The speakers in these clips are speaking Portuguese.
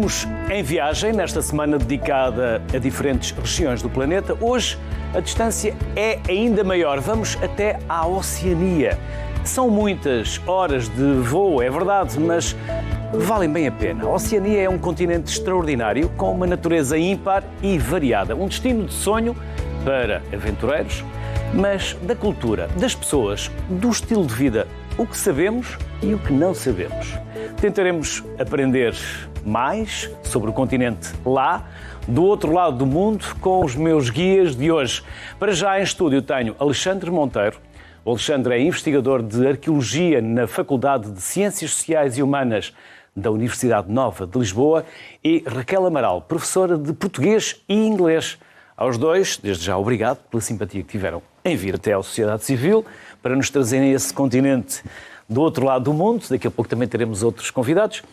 Estamos em viagem nesta semana dedicada a diferentes regiões do planeta. Hoje a distância é ainda maior. Vamos até à Oceania. São muitas horas de voo, é verdade, mas valem bem a pena. A Oceania é um continente extraordinário, com uma natureza ímpar e variada. Um destino de sonho para aventureiros, mas da cultura, das pessoas, do estilo de vida, o que sabemos e o que não sabemos. Tentaremos aprender mais sobre o continente lá, do outro lado do mundo, com os meus guias de hoje. Para já em estúdio tenho Alexandre Monteiro. O Alexandre é investigador de Arqueologia na Faculdade de Ciências Sociais e Humanas da Universidade Nova de Lisboa e Raquel Amaral, professora de Português e Inglês. Aos dois, desde já, obrigado pela simpatia que tiveram em vir até à sociedade civil para nos trazerem esse continente do outro lado do mundo. Daqui a pouco também teremos outros convidados,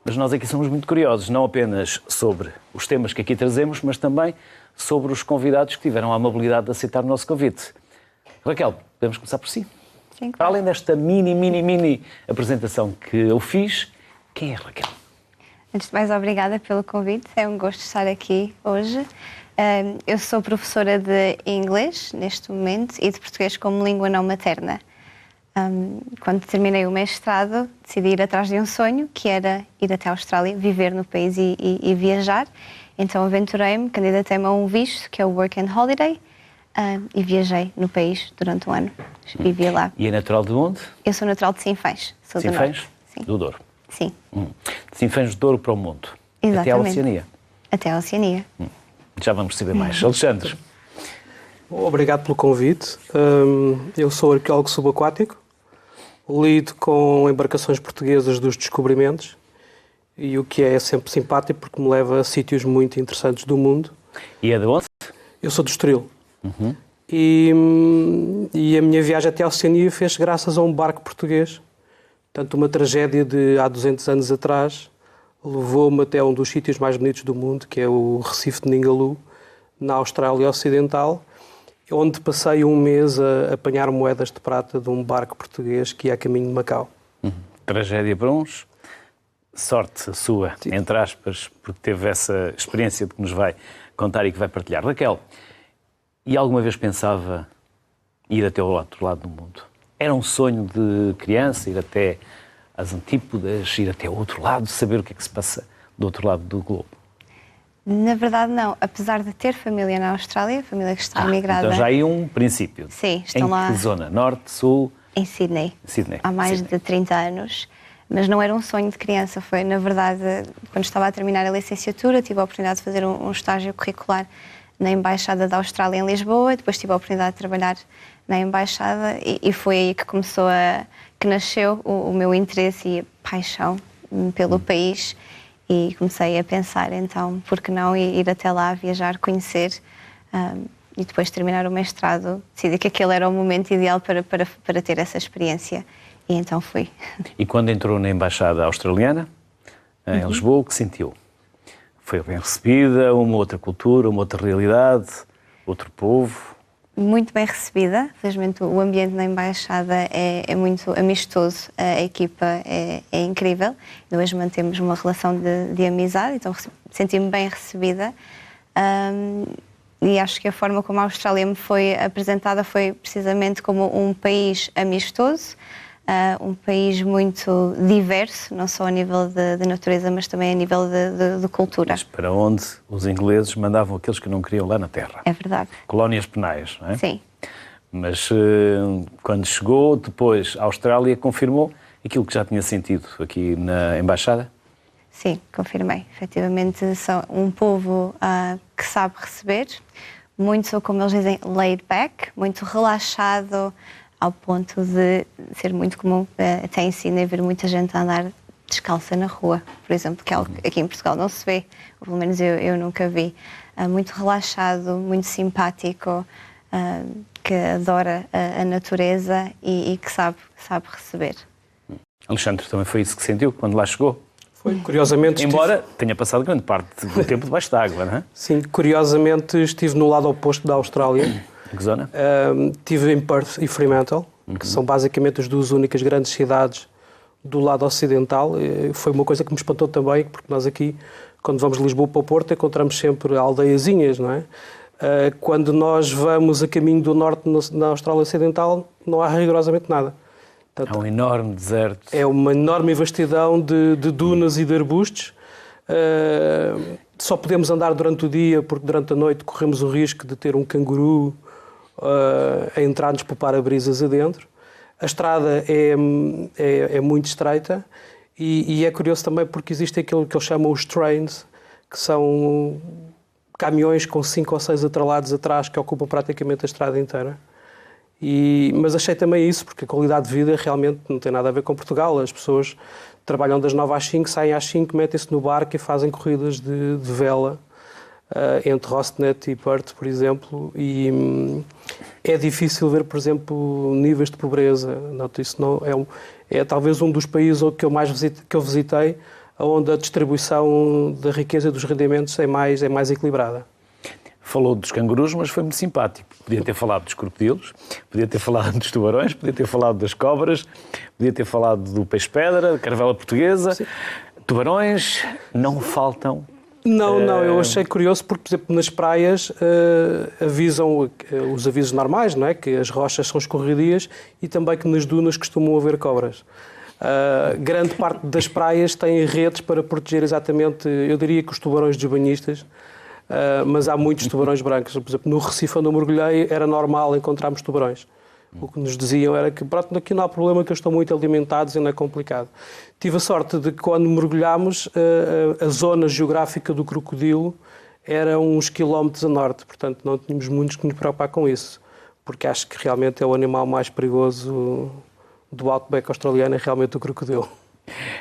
mas nós aqui somos muito curiosos, não apenas sobre os temas que aqui trazemos, mas também sobre os convidados que tiveram a amabilidade de aceitar o nosso convite. Raquel, podemos começar por si? Sim, claro. Além desta mini apresentação que eu fiz, quem é a Raquel? Antes de mais, obrigada pelo convite. É um gosto estar aqui hoje. Eu sou professora de inglês, neste momento, e de português como língua não materna. Quando terminei o mestrado, decidi ir atrás de um sonho, que era ir até a Austrália, viver no país e viajar. Então aventurei-me, candidatei-me a um visto, que é o Work and Holiday, e viajei no país durante um ano. Vivi lá. E é natural de onde? Eu sou natural de Sinfãs. Sou do Sinfãs? norte. Sim. Do Douro. Sim. De Sinfãs do Douro para o mundo. Exatamente. Até a Oceania. Até a Oceania. Já vamos saber mais. Alexandre. Obrigado pelo convite. Eu sou arqueólogo subaquático, lido com embarcações portuguesas dos descobrimentos, e o que é sempre simpático porque me leva a sítios muito interessantes do mundo. E é de onde? Eu sou do Estoril. E a minha viagem até a Oceania fez graças a um barco português. Portanto, uma tragédia de há 200 anos atrás levou-me até um dos sítios mais bonitos do mundo, que é o Recife de Ningaloo, na Austrália Ocidental, onde passei um mês a apanhar moedas de prata de um barco português que ia a caminho de Macau. Tragédia para uns, sorte a sua, Sim. entre aspas, porque teve essa experiência de que nos vai contar e que vai partilhar. Raquel, e alguma vez pensava ir até o outro lado do mundo? Era um sonho de criança, ir até às antípodas, ir até o outro lado, saber o que é que se passa do outro lado do globo? Na verdade, não. Apesar de ter família na Austrália, família que está imigrada... Então já aí um princípio. Sim, estão lá... Em que zona? Norte, sul? Em Sydney. Sydney. Há mais de 30 anos. Mas não era um sonho de criança. Foi, na verdade, quando estava a terminar a licenciatura, tive a oportunidade de fazer um estágio curricular na Embaixada da Austrália em Lisboa, e depois tive a oportunidade de trabalhar na Embaixada, e foi aí que que nasceu o meu interesse e a paixão pelo país, e comecei a pensar, então, por que não ir até lá, viajar, conhecer, e depois de terminar o mestrado, decidi que aquele era o momento ideal para ter essa experiência, e então fui. E quando entrou na Embaixada Australiana, em Lisboa, o que sentiu? Foi bem recebida, uma outra cultura, uma outra realidade, outro povo? Muito bem recebida. Felizmente o ambiente na Embaixada é muito amistoso, a equipa é incrível. E hoje mantemos uma relação de amizade, então senti-me bem recebida. E acho que a forma como a Austrália me foi apresentada foi precisamente como um país amistoso, um país muito diverso, não só a nível de natureza, mas também a nível de cultura. Mas para onde os ingleses mandavam aqueles que não queriam lá na terra. É verdade. Colónias penais, não é? Sim. Mas quando chegou, depois, a Austrália confirmou aquilo que já tinha sentido aqui na Embaixada? Sim, confirmei. Efetivamente, são um povo que sabe receber, muito, como eles dizem, laid back, muito relaxado, ao ponto de ser muito comum, até em Sydney, ver muita gente a andar descalça na rua, por exemplo, que é algo que aqui em Portugal não se vê, ou pelo menos eu nunca vi. Muito relaxado, muito simpático, que adora a natureza e que sabe receber. Alexandre, também foi isso que sentiu quando lá chegou? Foi, curiosamente... Embora tenha passado grande parte do tempo debaixo d'água, não é? Sim, curiosamente estive no lado oposto da Austrália. Em que zona? Estive em Perth e Fremantle, que são basicamente as duas únicas grandes cidades do lado ocidental. Foi uma coisa que me espantou também, porque nós aqui, quando vamos de Lisboa para o Porto, encontramos sempre aldeiazinhas, não é? Quando nós vamos a caminho do norte na Austrália Ocidental, não há rigorosamente nada. Portanto, é um enorme deserto. É uma enorme vastidão de dunas e de arbustos. Só podemos andar durante o dia, porque durante a noite corremos o risco de ter um canguru a entrar-nos por para-brisas adentro. A estrada é muito estreita e é curioso também porque existe aquilo que eles chamam os trains, que são caminhões com 5 ou 6 atrelados atrás que ocupam praticamente a estrada inteira. Mas achei também isso, porque a qualidade de vida realmente não tem nada a ver com Portugal. As pessoas trabalham das 9 às 5, saem às 5, metem-se no barco e fazem corridas de vela entre Rosneft e Perth, por exemplo. E é difícil ver, por exemplo, níveis de pobreza. Noto isso não, é talvez um dos países que eu visitei onde a distribuição da riqueza e dos rendimentos é mais equilibrada. Falou dos cangurus, mas foi muito simpático. Podia ter falado dos crocodilos, podia ter falado dos tubarões, podia ter falado das cobras, podia ter falado do peixe-pedra, da caravela portuguesa. Sim. Tubarões não faltam. Não, eu achei curioso porque, por exemplo, nas praias avisam os avisos normais, não é? Que as rochas são escorregadias e também que nas dunas costumam haver cobras. Grande parte das praias têm redes para proteger exatamente, eu diria que os tubarões dos banhistas, mas há muitos tubarões brancos. Por exemplo, no Recife onde eu mergulhei era normal encontrarmos tubarões. O que nos diziam era que pronto, aqui não há problema, que eles estão muito alimentados e não é complicado. Tive a sorte de que quando mergulhámos a zona geográfica do crocodilo era uns quilómetros a norte, portanto não tínhamos muito que nos preocupar com isso, porque acho que realmente é o animal mais perigoso do outback australiano, é realmente o crocodilo.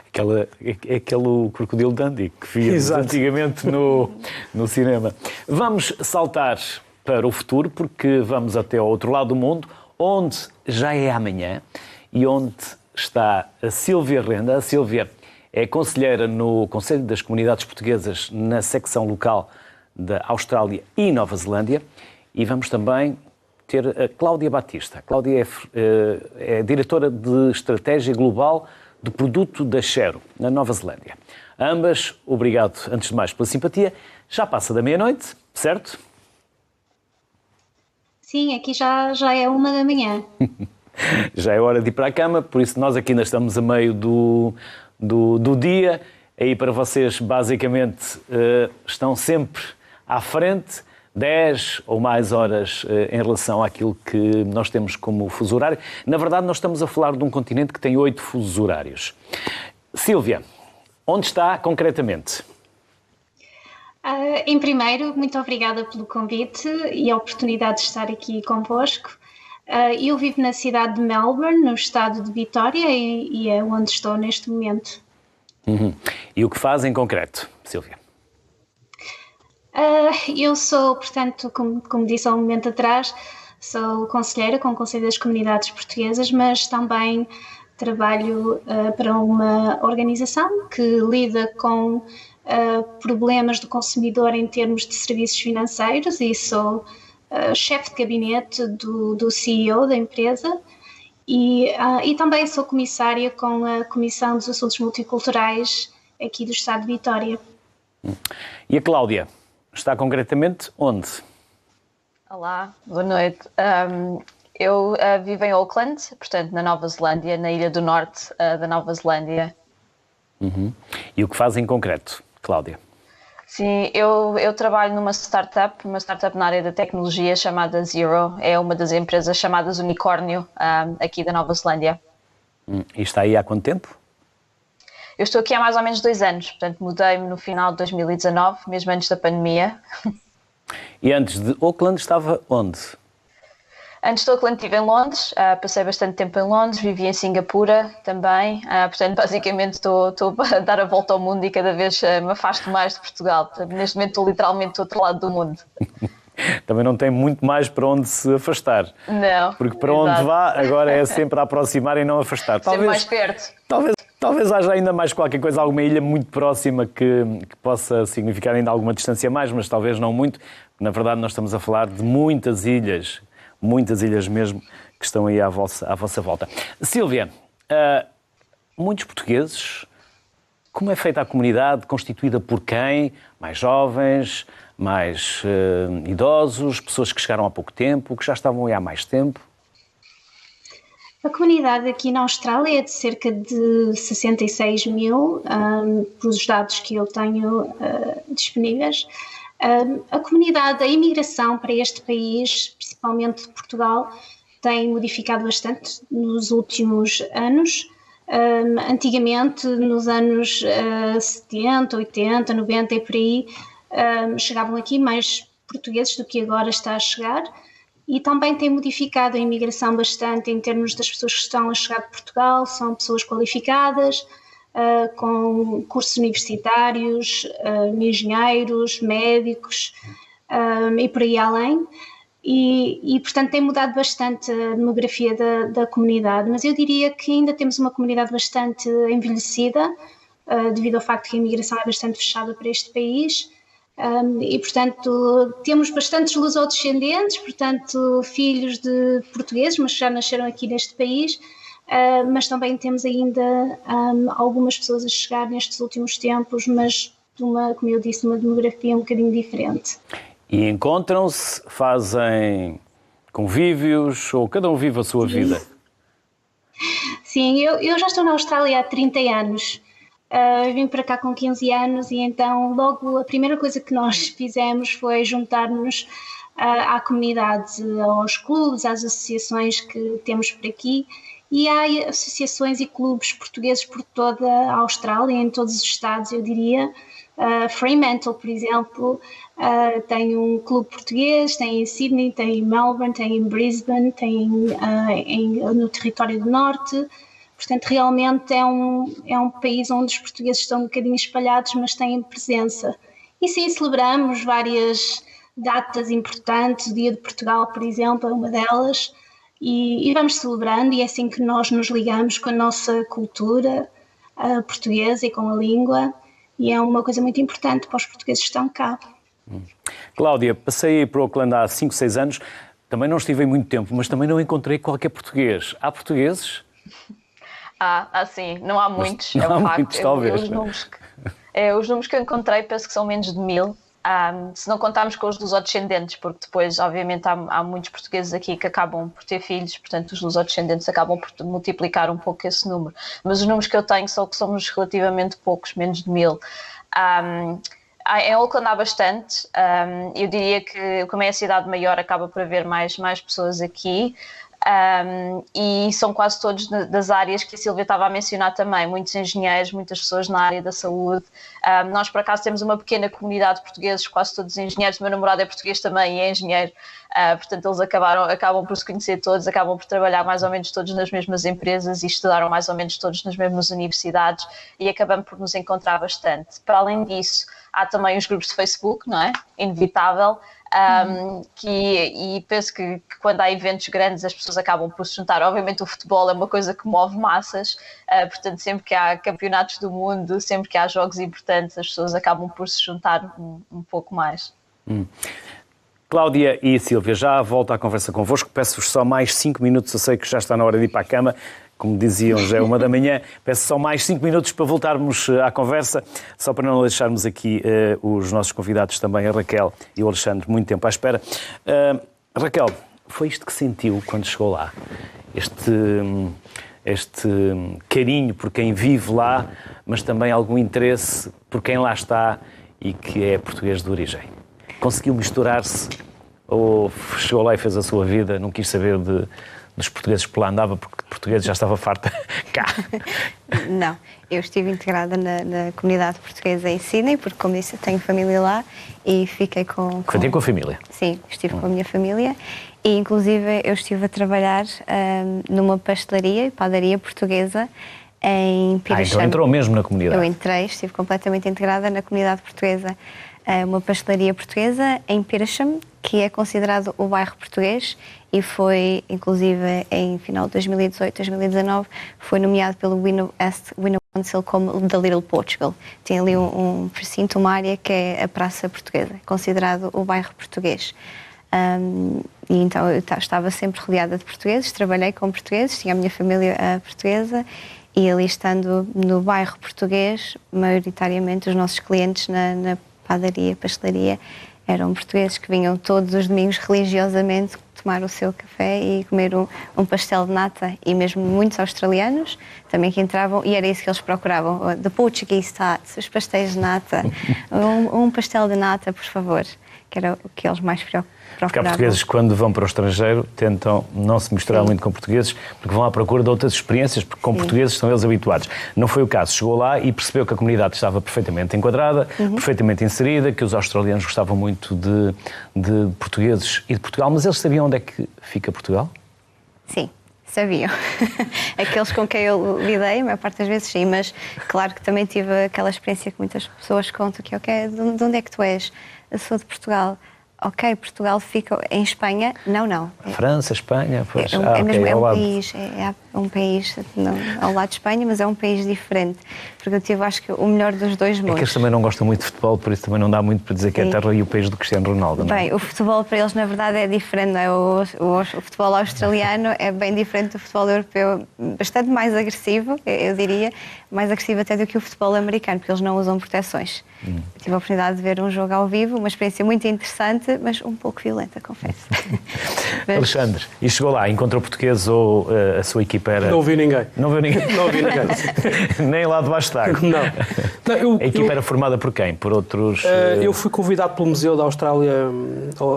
Aquele crocodilo Dundee que víamos antigamente no cinema. Vamos saltar para o futuro, porque vamos até ao outro lado do mundo, onde já é amanhã e onde está a Sílvia Renda. A Sílvia é conselheira no Conselho das Comunidades Portuguesas na secção local da Austrália e Nova Zelândia. E vamos também ter a Cláudia Batista. A Cláudia é diretora de Estratégia Global do Produto da Xero, na Nova Zelândia. A ambas, obrigado antes de mais pela simpatia. Já passa da meia-noite, certo? Sim, aqui já é 1h. Já é hora de ir para a cama, por isso nós aqui ainda estamos a meio do dia. Aí para vocês, basicamente, estão sempre à frente, 10 ou mais horas em relação àquilo que nós temos como fuso horário. Na verdade, nós estamos a falar de um continente que tem 8 fusos horários. Sílvia, onde está concretamente? Em primeiro, muito obrigada pelo convite e a oportunidade de estar aqui convosco. Eu vivo na cidade de Melbourne, no estado de Vitória, e é onde estou neste momento. E o que faz em concreto, Sílvia? Eu sou, portanto, como disse há um momento atrás, sou conselheira com o Conselho das Comunidades Portuguesas, mas também trabalho para uma organização que lida com problemas do consumidor em termos de serviços financeiros e sou chefe de gabinete do CEO da empresa e também sou comissária com a Comissão dos Assuntos Multiculturais aqui do Estado de Vitória. E a Cláudia? Está concretamente onde? Olá, boa noite. Eu vivo em Auckland, portanto na Nova Zelândia, na Ilha do Norte da Nova Zelândia. E o que faz em concreto, Cláudia? Sim, eu trabalho numa startup na área da tecnologia chamada Xero. É uma das empresas chamadas Unicórnio aqui da Nova Zelândia. E está aí há quanto tempo? Eu estou aqui há mais ou menos 2 anos, portanto mudei-me no final de 2019, mesmo antes da pandemia. E antes de Auckland estava onde? Antes de Auckland estive em Londres, passei bastante tempo em Londres, vivi em Singapura também, portanto basicamente estou a dar a volta ao mundo e cada vez me afasto mais de Portugal. Portanto, neste momento estou literalmente do outro lado do mundo. Também não tem muito mais para onde se afastar. Não. Porque para onde vá, agora é sempre a aproximar e não afastar. Sempre mais perto. Talvez haja ainda mais qualquer coisa, alguma ilha muito próxima que possa significar ainda alguma distância a mais, mas talvez não muito. Na verdade, nós estamos a falar de muitas ilhas mesmo, que estão aí à vossa volta. Sílvia, muitos portugueses. Como é feita a comunidade? Constituída por quem? Mais jovens, mais idosos, pessoas que chegaram há pouco tempo, que já estavam aí há mais tempo? A comunidade aqui na Austrália é de cerca de 66 mil, pelos dados que eu tenho disponíveis. A comunidade, a imigração para este país, principalmente Portugal, tem modificado bastante nos últimos anos. Antigamente, nos anos 70, 80, 90 e por aí, chegavam aqui mais portugueses do que agora está a chegar. E também tem modificado a imigração bastante em termos das pessoas que estão a chegar de Portugal, são pessoas qualificadas, com cursos universitários, engenheiros, médicos e por aí além. E, portanto, tem mudado bastante a demografia da comunidade, mas eu diria que ainda temos uma comunidade bastante envelhecida, devido ao facto que a imigração é bastante fechada para este país. E, portanto, temos bastantes lusodescendentes, portanto, filhos de portugueses, mas que já nasceram aqui neste país, mas também temos ainda algumas pessoas a chegar nestes últimos tempos, mas de uma, como eu disse, uma demografia um bocadinho diferente. E encontram-se, fazem convívios, ou cada um vive a sua vida? Sim, eu já estou na Austrália há 30 anos. Vim para cá com 15 anos e então logo a primeira coisa que nós fizemos foi juntar-nos à comunidade, aos clubes, às associações que temos por aqui, e há associações e clubes portugueses por toda a Austrália, em todos os estados, eu diria. Fremantle, por exemplo, tem um clube português, tem em Sydney, tem em Melbourne, tem em Brisbane, tem no território do Norte. Portanto, realmente é um país onde os portugueses estão um bocadinho espalhados, mas têm presença. E sim, celebramos várias datas importantes, o Dia de Portugal, por exemplo, é uma delas, e vamos celebrando, e é assim que nós nos ligamos com a nossa cultura portuguesa e com a língua, e é uma coisa muito importante para os portugueses que estão cá. Cláudia, passei por Auckland há 5, 6 anos, também não estive em muito tempo, mas também não encontrei qualquer português. Há portugueses? Sim, não há muitos, não é um há facto. muitos, talvez. Os números que eu encontrei penso que são menos de 1000, se não contarmos com os lusodescendentes, porque depois, obviamente, há muitos portugueses aqui que acabam por ter filhos, portanto, os lusodescendentes acabam por multiplicar um pouco esse número. Mas os números que eu tenho são que somos relativamente poucos, menos de 1000. Em Auckland há bastante, eu diria que como é a cidade maior acaba por haver mais pessoas aqui. E são quase todos das áreas que a Sílvia estava a mencionar também, muitos engenheiros, muitas pessoas na área da saúde. Nós, por acaso, temos uma pequena comunidade de portugueses, quase todos engenheiros. O meu namorado é português também e é engenheiro, portanto eles acabam por se conhecer todos, acabam por trabalhar mais ou menos todos nas mesmas empresas e estudaram mais ou menos todos nas mesmas universidades, e acabamos por nos encontrar bastante. Para além disso, há também os grupos de Facebook, não é? Inevitável. E penso que quando há eventos grandes as pessoas acabam por se juntar. Obviamente o futebol é uma coisa que move massas, portanto sempre que há campeonatos do mundo, sempre que há jogos importantes, as pessoas acabam por se juntar um pouco mais. Cláudia e Sílvia, já volto à conversa convosco, peço-vos só mais 5 minutos, eu sei que já está na hora de ir para a cama, como diziam, já é 1 da manhã, peço só mais 5 minutos para voltarmos à conversa, só para não deixarmos aqui os nossos convidados também, a Raquel e o Alexandre, muito tempo à espera. Raquel, foi isto que sentiu quando chegou lá? Este carinho por quem vive lá, mas também algum interesse por quem lá está e que é português de origem? Conseguiu misturar-se ou chegou lá e fez a sua vida, não quis saber dos portugueses por lá andava, porque português já estava farta cá? Não, eu estive integrada na comunidade portuguesa em Sydney, porque, como disse, tenho família lá e fiquei com... Foi com a família? Sim, estive com a minha família e, inclusive, eu estive a trabalhar numa pastelaria e padaria portuguesa em Piracham. Então entrou mesmo na comunidade? Eu entrei, estive completamente integrada na comunidade portuguesa. Uma pastelaria portuguesa em Piracham, que é considerado o bairro português e foi, inclusive, em final de 2018, 2019, foi nomeado pelo Winner Council como The Little Portugal. Tem ali um precinto, uma área que é a Praça Portuguesa, considerado o bairro português. E então eu estava sempre rodeada de portugueses, trabalhei com portugueses, tinha a minha família portuguesa E ali estando no bairro português, maioritariamente os nossos clientes na padaria, pastelaria, eram portugueses que vinham todos os domingos religiosamente tomar o seu café e comer um pastel de nata, e mesmo muitos australianos também que entravam, e era isso que eles procuravam, the Portuguese tarts, os pastéis de nata, um pastel de nata, por favor, que era o que eles mais procuravam. Porque há portugueses que, quando vão para o estrangeiro, tentam não se misturar muito com portugueses, porque vão à procura de outras experiências, porque com portugueses estão eles habituados. Não foi o caso. Chegou lá e percebeu que a comunidade estava perfeitamente enquadrada, perfeitamente inserida, que os australianos gostavam muito de portugueses e de Portugal, mas eles sabiam onde é que fica Portugal? Sim. Sabiam. Aqueles com quem eu lidei, a maior parte das vezes sim, mas claro que também tive aquela experiência que muitas pessoas contam, que ok, de onde é que tu és? Eu sou de Portugal. Ok, Portugal fica em Espanha? Não. França, Espanha, pois. É um país não, ao lado de Espanha, mas é um país diferente. Porque eu tive, acho que, o melhor dos dois mundos. É que eles também não gostam muito de futebol, por isso também não dá muito para dizer que é a terra e o país do Cristiano Ronaldo. Não é? Bem, o futebol para eles, na verdade, é diferente. Não é? O futebol australiano é bem diferente do futebol europeu, bastante mais agressivo, eu diria, mais agressivo até do que o futebol americano, porque eles não usam proteções. Tive a oportunidade de ver um jogo ao vivo, uma experiência muito interessante, mas um pouco violenta, confesso. Mas... Alexandre, e chegou lá, encontrou português ou a sua equipa era... Não vi ninguém. Não viu ninguém? Não vi ninguém. Nem lá debaixo d'água? Não. A equipa era formada por quem? Por outros... Eu fui convidado pelo Museu da Austrália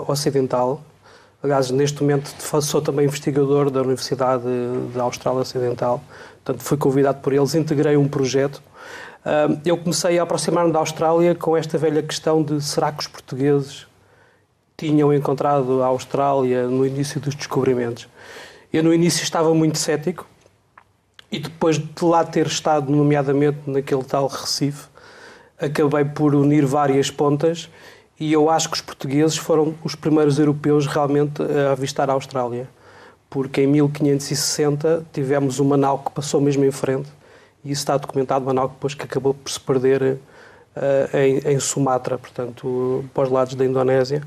Ocidental. Aliás, neste momento sou também investigador da Universidade da Austrália Ocidental. Portanto, fui convidado por eles, integrei um projeto. Eu comecei a aproximar-me da Austrália com esta velha questão de será que os portugueses tinham encontrado a Austrália no início dos descobrimentos. Eu no início estava muito cético e depois de lá ter estado, nomeadamente naquele tal Recife, acabei por unir várias pontas e eu acho que os portugueses foram os primeiros europeus realmente a avistar a Austrália. Porque em 1560 tivemos o Manaus que passou mesmo em frente. E isso está documentado, Manaus depois que acabou por se perder em Sumatra, portanto, para os lados da Indonésia.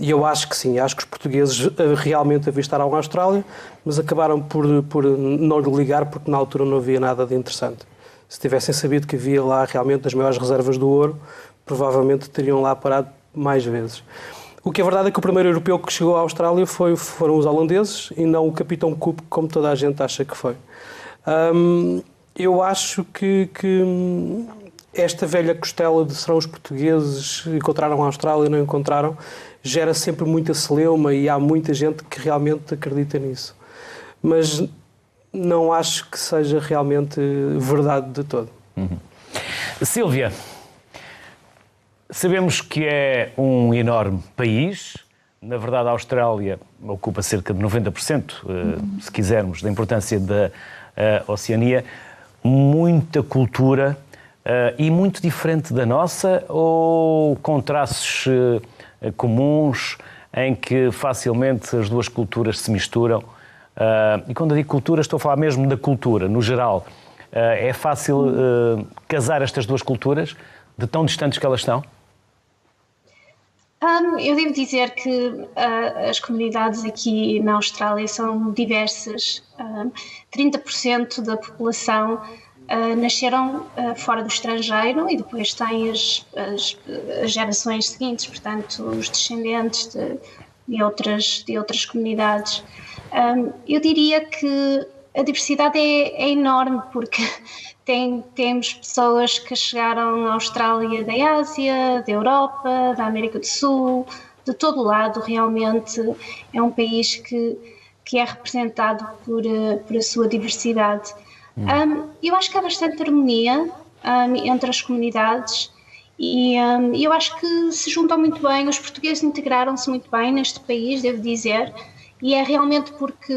E eu acho que sim, acho que os portugueses realmente avistaram a Austrália, mas acabaram por não lhe ligar porque na altura não havia nada de interessante. Se tivessem sabido que havia lá realmente as maiores reservas do ouro, provavelmente teriam lá parado mais vezes. O que é verdade é que o primeiro europeu que chegou à Austrália foram os holandeses e não o Capitão Cook, como toda a gente acha que foi. Eu acho que esta velha costela de serão os portugueses encontraram a Austrália e não encontraram, gera sempre muita celeuma e há muita gente que realmente acredita nisso. Mas não acho que seja realmente verdade de todo. Sílvia, sabemos que é um enorme país. Na verdade, a Austrália ocupa cerca de 90%, se quisermos, da importância da Oceania. Muita cultura e muito diferente da nossa, ou com traços comuns em que facilmente as duas culturas se misturam? E quando eu digo cultura, estou a falar mesmo da cultura, no geral. É fácil casar estas duas culturas, de tão distantes que elas estão? Eu devo dizer que as comunidades aqui na Austrália são diversas. 30% da população nasceram fora do estrangeiro e depois têm as gerações seguintes, portanto, os descendentes de outras comunidades. Eu diria que a diversidade é enorme, porque temos pessoas que chegaram à Austrália da Ásia, da Europa, da América do Sul, de todo o lado. Realmente é um país que é representado por a sua diversidade. Eu acho que há bastante harmonia entre as comunidades e eu acho que se juntam muito bem. Os portugueses integraram-se muito bem neste país, devo dizer. E é realmente porque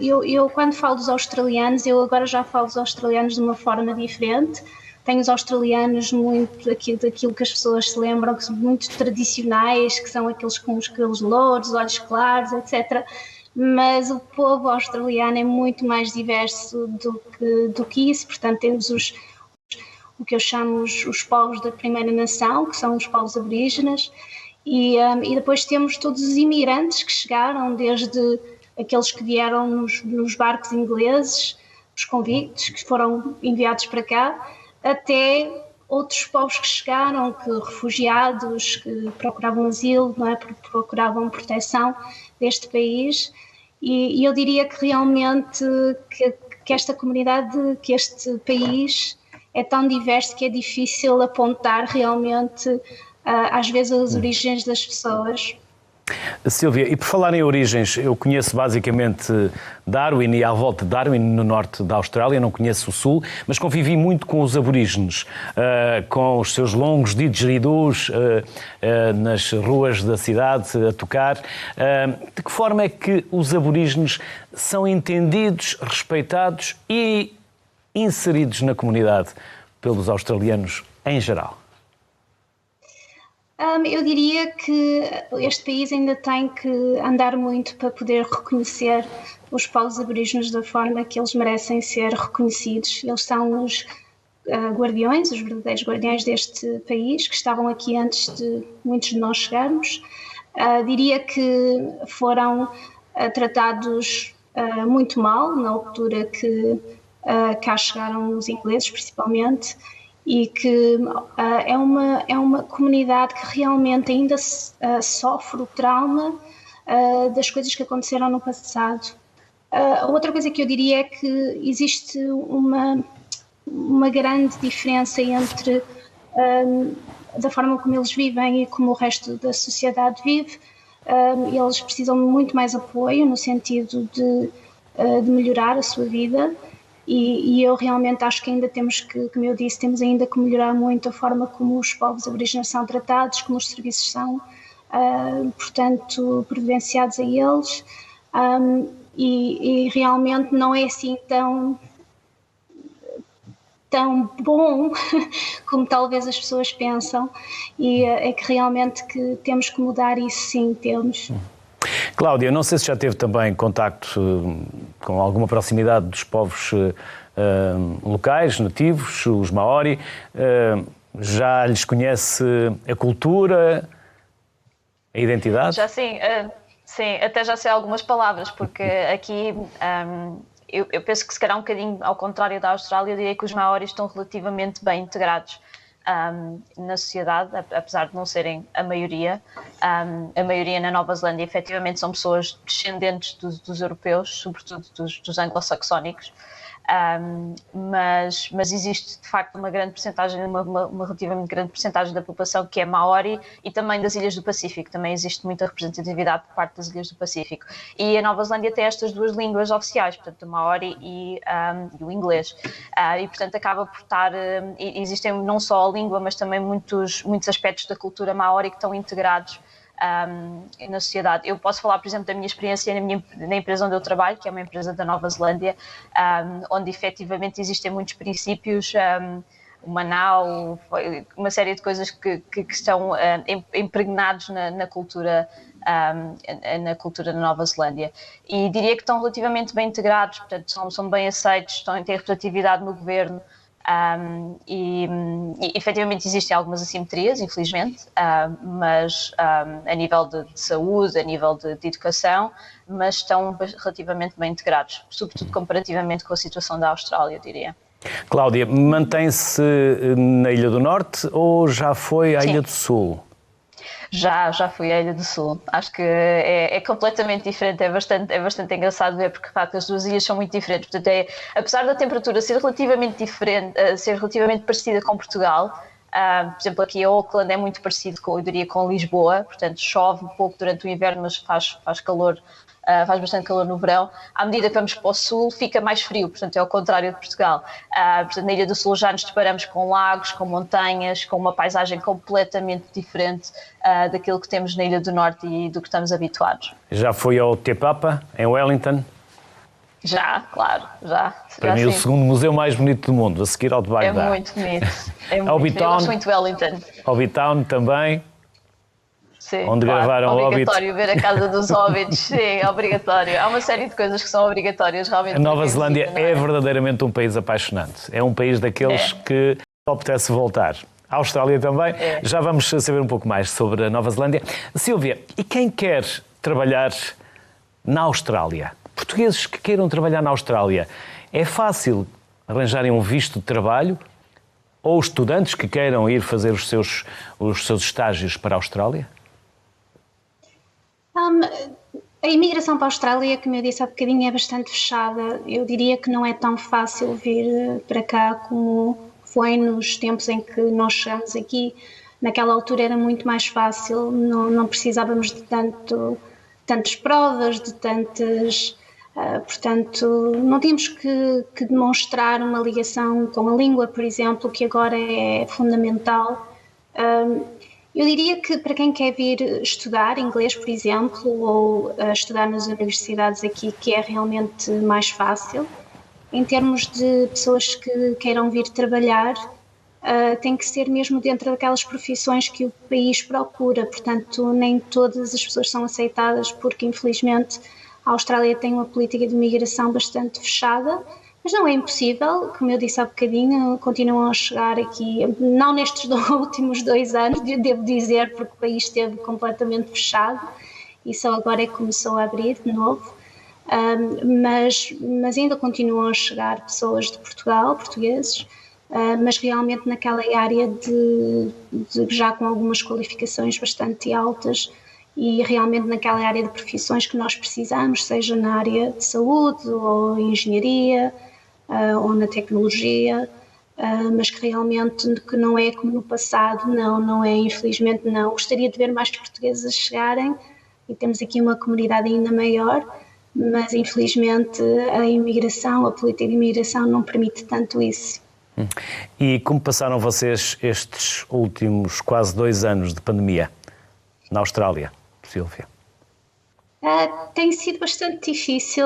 eu quando falo dos australianos, eu agora já falo dos australianos de uma forma diferente. Tenho os australianos muito daquilo que as pessoas se lembram, que são muito tradicionais, que são aqueles com os cabelos louros, olhos claros, etc. Mas o povo australiano é muito mais diverso do que isso. Portanto, temos o que eu chamo os povos da Primeira Nação, que são os povos aborígenes. E depois temos todos os imigrantes que chegaram, desde aqueles que vieram nos barcos ingleses, os convites que foram enviados para cá, até outros povos que chegaram, que refugiados, que procuravam asilo, não é? Procuravam proteção deste país. E eu diria que realmente que esta comunidade, que este país é tão diverso que é difícil apontar realmente, às vezes, as origens das pessoas. Sílvia, e por falar em origens, eu conheço basicamente Darwin e à volta de Darwin, no norte da Austrália, não conheço o sul, mas convivi muito com os aborígenes, com os seus longos didgeridus nas ruas da cidade a tocar. De que forma é que os aborígenes são entendidos, respeitados e inseridos na comunidade pelos australianos em geral? Eu diria que este país ainda tem que andar muito para poder reconhecer os povos aborígenes da forma que eles merecem ser reconhecidos. Eles são os guardiões, os verdadeiros guardiões deste país, que estavam aqui antes de muitos de nós chegarmos. Diria que foram tratados muito mal na altura que cá chegaram os ingleses, principalmente, e que é uma comunidade que realmente ainda sofre o trauma das coisas que aconteceram no passado. Outra coisa que eu diria é que existe uma grande diferença entre da forma como eles vivem e como o resto da sociedade vive. Eles precisam de muito mais apoio no sentido de melhorar a sua vida. E eu realmente acho que ainda temos que, como eu disse, temos ainda que melhorar muito a forma como os povos aborígenes são tratados, como os serviços são, portanto, providenciados a eles, e realmente não é assim tão bom como talvez as pessoas pensam, e é que realmente que temos que mudar isso, sim, temos. Cláudia, não sei se já teve também contacto com alguma proximidade dos povos locais, nativos, os Maori. Já lhes conhece a cultura, a identidade? Já sim, sim, até já sei algumas palavras, porque aqui eu penso que se calhar um bocadinho ao contrário da Austrália, eu diria que os Maoris estão relativamente bem integrados na sociedade, apesar de não serem a maioria na Nova Zelândia efetivamente são pessoas descendentes dos europeus, sobretudo dos anglo-saxónicos, mas existe de facto uma grande percentagem, uma relativamente grande percentagem da população que é Maori, e também das Ilhas do Pacífico, também existe muita representatividade por parte das Ilhas do Pacífico, e a Nova Zelândia tem estas duas línguas oficiais, portanto o Maori e o inglês, e portanto acaba por estar, existem não só a língua, mas também muitos aspectos da cultura Maori que estão integrados na sociedade. Eu posso falar, por exemplo, da minha experiência na empresa onde eu trabalho, que é uma empresa da Nova Zelândia, onde efetivamente existem muitos princípios, o Manau, uma série de coisas que estão impregnados na cultura da Nova Zelândia, e diria que estão relativamente bem integrados, portanto são bem aceitos, têm representatividade no governo. E efetivamente existem algumas assimetrias, infelizmente, mas a nível de saúde, a nível de educação, mas estão relativamente bem integrados, sobretudo comparativamente com a situação da Austrália, eu diria. Cláudia, mantém-se na Ilha do Norte ou já foi à Sim. Ilha do Sul? Já fui à Ilha do Sul. Acho que é completamente diferente, é bastante engraçado ver, porque de facto as duas ilhas são muito diferentes. Portanto, apesar da temperatura ser relativamente diferente, ser relativamente parecida com Portugal, por exemplo, aqui a Auckland é muito parecido eu diria, com Lisboa, portanto chove um pouco durante o inverno, mas faz calor. Faz bastante calor no verão. À medida que vamos para o sul, fica mais frio, portanto é ao contrário de Portugal. Portanto, na Ilha do Sul já nos deparamos com lagos, com montanhas, com uma paisagem completamente diferente daquilo que temos na Ilha do Norte e do que estamos habituados. Já foi ao Te Papa, em Wellington? Já, claro, já. Para mim, o segundo museu mais bonito do mundo, a seguir ao de Bagdá. É muito bonito. Eu gosto muito de Wellington. Hobbiton também. Sim, onde claro, gravaram obrigatório ver a Casa dos Hobbits, sim, obrigatório. Há uma série de coisas que são obrigatórias realmente. A Nova Zelândia é verdadeiramente um país apaixonante. É um país daqueles que só apetece voltar. A Austrália também. Já vamos saber um pouco mais sobre a Nova Zelândia. Sílvia, e quem quer trabalhar na Austrália? Portugueses que queiram trabalhar na Austrália, É fácil arranjarem um visto de trabalho ou os estudantes que queiram ir fazer os seus estágios para a Austrália? A imigração para a Austrália, como eu disse há bocadinho, é bastante fechada. Eu diria que não é tão fácil vir para cá como foi nos tempos em que nós chegámos aqui. Naquela altura era muito mais fácil, não precisávamos de tantas provas, de tantas... portanto, não tínhamos que demonstrar uma ligação com a língua, por exemplo, que agora é fundamental. Eu diria que para quem quer vir estudar inglês, por exemplo, ou estudar nas universidades aqui, que é realmente mais fácil. Em termos de pessoas que queiram vir trabalhar, tem que ser mesmo dentro daquelas profissões que o país procura. Portanto, nem todas as pessoas são aceitadas porque, infelizmente, a Austrália tem uma política de imigração bastante fechada, mas não é impossível, como eu disse há bocadinho, continuam a chegar aqui, não nestes últimos 2 anos, devo dizer, porque o país esteve completamente fechado e só agora é que começou a abrir de novo, mas ainda continuam a chegar pessoas de Portugal, portugueses, mas realmente naquela área de já com algumas qualificações bastante altas, e realmente naquela área de profissões que nós precisamos, seja na área de saúde ou engenharia ou na tecnologia, mas que realmente que não é como no passado, não é, infelizmente não. Gostaria de ver mais portugueses a chegarem e temos aqui uma comunidade ainda maior, mas infelizmente a imigração, a política de imigração não permite tanto isso. E como passaram vocês estes últimos quase 2 anos de pandemia na Austrália, Sílvia? Tem sido bastante difícil.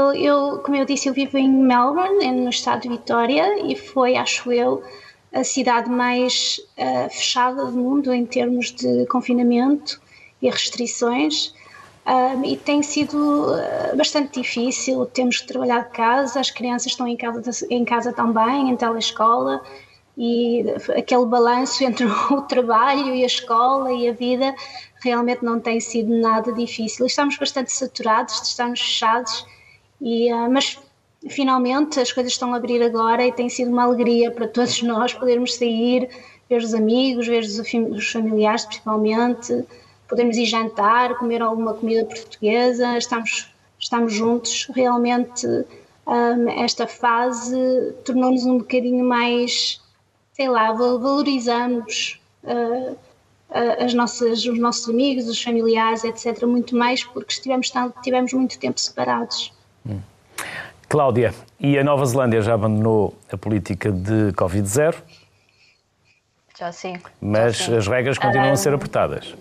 Como eu disse, eu vivo em Melbourne, no estado de Vitória, e foi, acho eu, a cidade mais fechada do mundo em termos de confinamento e restrições. E tem sido bastante difícil. Temos que trabalhar de casa, as crianças estão em casa também, em telescola, e aquele balanço entre o trabalho e a escola e a vida realmente não tem sido nada difícil. Estamos bastante saturados, estamos fechados, mas finalmente as coisas estão a abrir agora e tem sido uma alegria para todos nós podermos sair, ver os amigos, ver os familiares principalmente, podemos ir jantar, comer alguma comida portuguesa, estamos juntos. Realmente esta fase tornou-nos um bocadinho mais, sei lá, valorizamos os nossos amigos, os familiares, etc., muito mais porque tivemos muito tempo separados. Cláudia, e a Nova Zelândia já abandonou a política de Covid-0? Já sim. Mas já sim. As regras continuam a ser apertadas.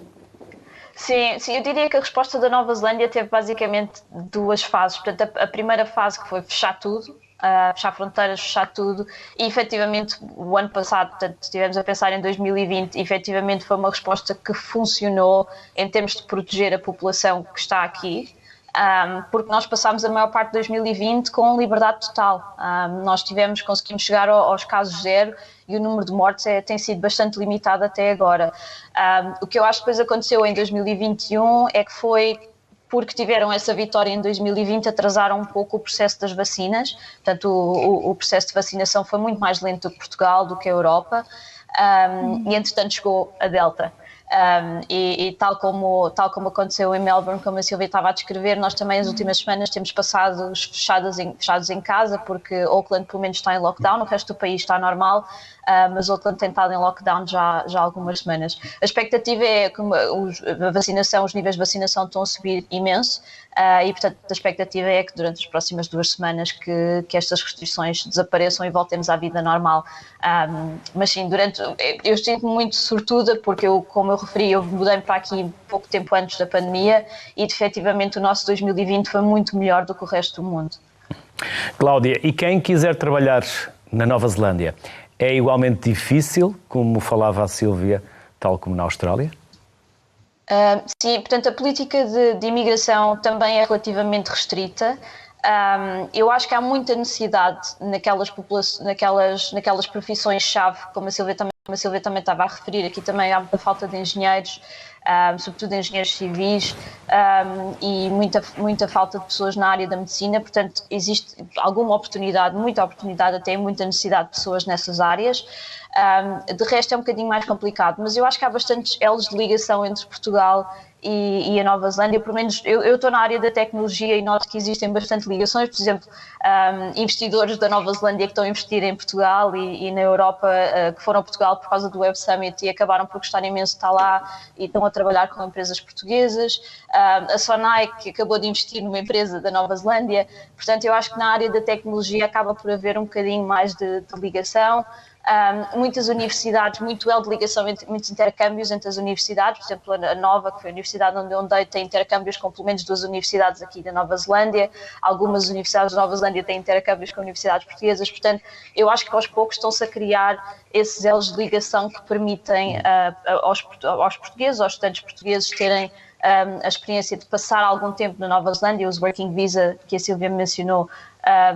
Sim, eu diria que a resposta da Nova Zelândia teve basicamente 2 fases. Portanto, a primeira fase que foi fechar tudo, fechar fronteiras, fechar tudo, e efetivamente o ano passado, portanto, estivemos a pensar em 2020, efetivamente foi uma resposta que funcionou em termos de proteger a população que está aqui, porque nós passámos a maior parte de 2020 com liberdade total. Nós conseguimos chegar aos casos 0 e o número de mortes tem sido bastante limitado até agora. O que eu acho que depois aconteceu em 2021 é que foi porque tiveram essa vitória em 2020, atrasaram um pouco o processo das vacinas. Portanto, o processo de vacinação foi muito mais lento do que Portugal, do que a Europa, e entretanto chegou a Delta. E tal como aconteceu em Melbourne, como a Silvia estava a descrever, nós também as últimas semanas temos passado fechados em casa, porque Auckland pelo menos está em lockdown, o resto do país está normal, mas Auckland tem estado em lockdown já há algumas semanas. A expectativa é que a vacinação, os níveis de vacinação estão a subir imenso, e portanto a expectativa é que durante as próximas 2 semanas que estas restrições desapareçam e voltemos à vida normal. Mas sim, eu sinto-me muito sortuda porque como eu referi, eu mudei-me para aqui pouco tempo antes da pandemia e efetivamente o nosso 2020 foi muito melhor do que o resto do mundo. Cláudia, e quem quiser trabalhar na Nova Zelândia, é igualmente difícil, como falava a Sílvia, tal como na Austrália? Sim, portanto a política de imigração também é relativamente restrita. Eu acho que há muita necessidade naquelas profissões-chave, como a Silvia também a Silvia também estava a referir, aqui também há muita falta de engenheiros, sobretudo engenheiros civis, e muita falta de pessoas na área da medicina, portanto existe alguma oportunidade, muita oportunidade, até muita necessidade de pessoas nessas áreas. De resto é um bocadinho mais complicado, mas eu acho que há bastantes elos de ligação entre Portugal e a Nova Zelândia. Pelo menos eu estou na área da tecnologia e noto que existem bastante ligações, por exemplo, investidores da Nova Zelândia que estão a investir em Portugal e na Europa, que foram a Portugal por causa do Web Summit e acabaram por gostar imenso de estar lá e estão a trabalhar com empresas portuguesas. A Sonai, que acabou de investir numa empresa da Nova Zelândia. Portanto, eu acho que na área da tecnologia acaba por haver um bocadinho mais de ligação. Muitas universidades, muito elo de ligação, muitos intercâmbios entre as universidades. Por exemplo, a Nova, que foi a universidade onde eu andei, tem intercâmbios com pelo menos 2 universidades aqui da Nova Zelândia. Algumas universidades da Nova Zelândia têm intercâmbios com universidades portuguesas. Portanto, eu acho que aos poucos estão-se a criar esses elos de ligação que permitem aos portugueses, aos estudantes portugueses, terem a experiência de passar algum tempo na Nova Zelândia. Os Working Visa, que a Silvia mencionou,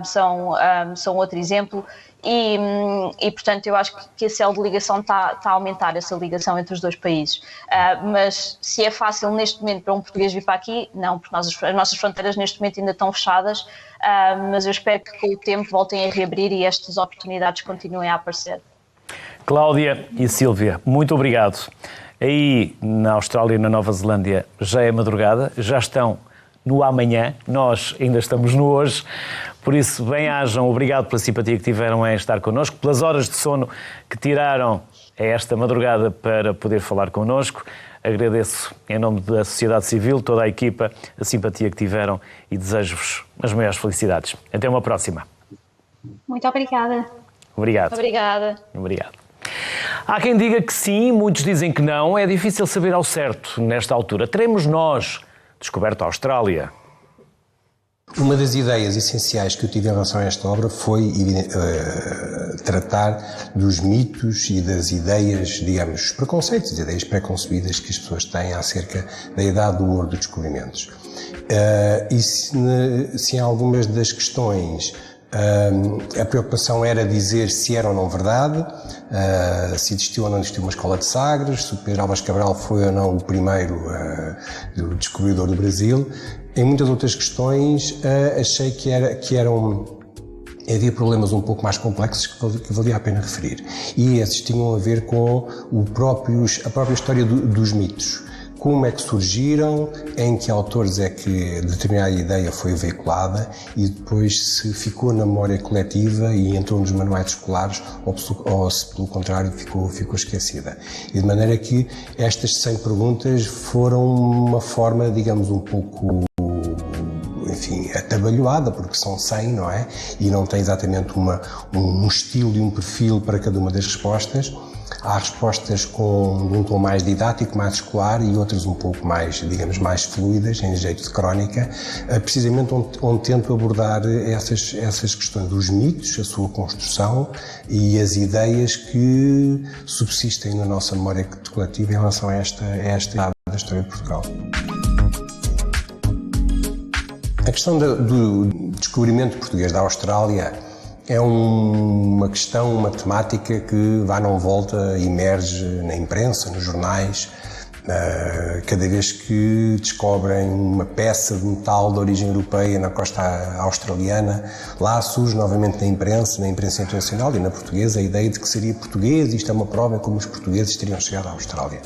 são outro exemplo. E portanto, eu acho que esse elo de ligação está a aumentar, essa ligação entre os dois países. Mas se é fácil neste momento para um português vir para aqui, não, porque as nossas fronteiras neste momento ainda estão fechadas, mas eu espero que com o tempo voltem a reabrir e estas oportunidades continuem a aparecer. Cláudia e Sílvia, muito obrigado. Aí na Austrália e na Nova Zelândia já é madrugada, já estão no amanhã, nós ainda estamos no hoje, por isso bem-ajam, obrigado pela simpatia que tiveram em estar connosco, pelas horas de sono que tiraram a esta madrugada para poder falar connosco. Agradeço em nome da sociedade civil, toda a equipa, a simpatia que tiveram e desejo-vos as maiores felicidades. Até uma próxima. Muito obrigada. Obrigado. Obrigada. Obrigado. Há quem diga que sim, muitos dizem que não. É difícil saber ao certo nesta altura. Teremos nós descoberto a Austrália? Uma das ideias essenciais que eu tive em relação a esta obra foi tratar dos mitos e das ideias, digamos, os preconceitos, ideias pré-concebidas que as pessoas têm acerca da idade do ouro dos descobrimentos. E se em algumas das questões a preocupação era dizer se era ou não verdade, se existiu ou não existiu uma escola de Sagres, se o Pedro Álvares Cabral foi ou não o primeiro descobridor do Brasil. Em muitas outras questões achei que havia problemas um pouco mais complexos que valia a pena referir. E esses tinham a ver com a própria história dos mitos. Como é que surgiram, em que autores é que determinada ideia foi veiculada e depois se ficou na memória coletiva e entrou nos manuais escolares ou se pelo contrário ficou esquecida. E de maneira que estas 100 perguntas foram uma forma, digamos, um pouco, enfim, atabalhoada, porque são 100, não é? E não tem exatamente um estilo e um perfil para cada uma das respostas. Há respostas com um tom mais didático, mais escolar e outras um pouco mais, digamos, mais fluidas, em jeito de crónica, precisamente onde tento abordar essas questões dos mitos, a sua construção e as ideias que subsistem na nossa memória coletiva em relação a esta etapa da história de Portugal. A questão do descobrimento português da Austrália é uma questão, uma temática que vai não volta, emerge na imprensa, nos jornais, cada vez que descobrem uma peça de metal de origem europeia na costa australiana, lá surge novamente na imprensa internacional e na portuguesa, a ideia de que seria português, isto é uma prova como os portugueses teriam chegado à Austrália.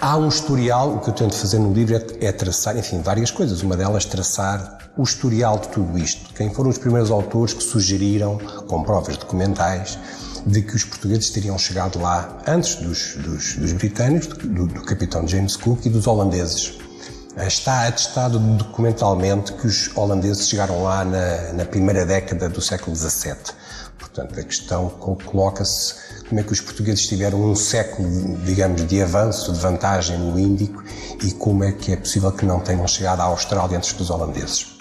Há um historial, o que eu tento fazer no livro é traçar, enfim, várias coisas, uma delas traçar o historial de tudo isto. Quem foram os primeiros autores que sugeriram, com provas documentais, de que os portugueses teriam chegado lá antes dos britânicos, do capitão James Cook e dos holandeses. Está atestado documentalmente que os holandeses chegaram lá na primeira década do século XVII. Portanto, a questão coloca-se como é que os portugueses tiveram um século, digamos, de avanço, de vantagem no Índico e como é que é possível que não tenham chegado à Austrália antes dos holandeses.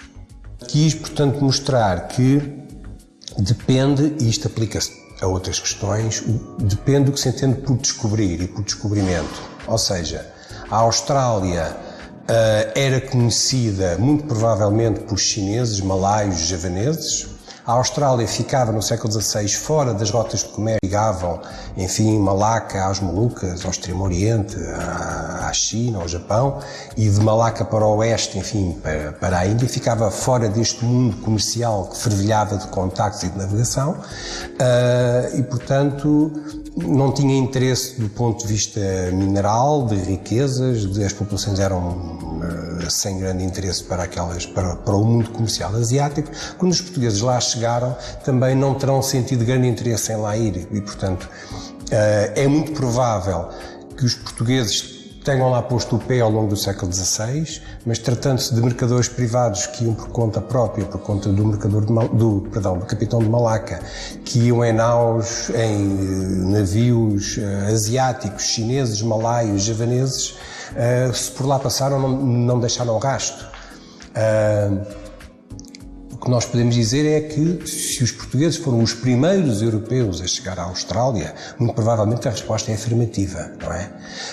Quis, portanto, mostrar que depende, e isto aplica-se a outras questões, depende do que se entende por descobrir e por descobrimento. Ou seja, a Austrália era conhecida muito provavelmente por chineses, malaios, javaneses. A Austrália ficava no século XVI fora das rotas de comércio que ligavam, enfim, Malaca às Molucas, ao Extremo Oriente, à China, ao Japão, e de Malaca para o oeste, enfim, para a Índia, ficava fora deste mundo comercial que fervilhava de contactos e de navegação, e, portanto, não tinha interesse do ponto de vista mineral, de riquezas, as populações eram sem grande interesse para o mundo comercial asiático. Quando os portugueses lá chegaram, também não terão sentido grande interesse em lá ir e, portanto, é muito provável que os portugueses tenham lá posto o pé ao longo do século XVI, mas tratando-se de mercadores privados que iam por conta própria, por conta do do capitão de Malaca, que iam em naus, em navios asiáticos, chineses, malaios, javaneses, se por lá passaram não deixaram rastro. O que nós podemos dizer é que se os portugueses foram os primeiros europeus a chegar à Austrália, muito provavelmente a resposta é afirmativa, não é?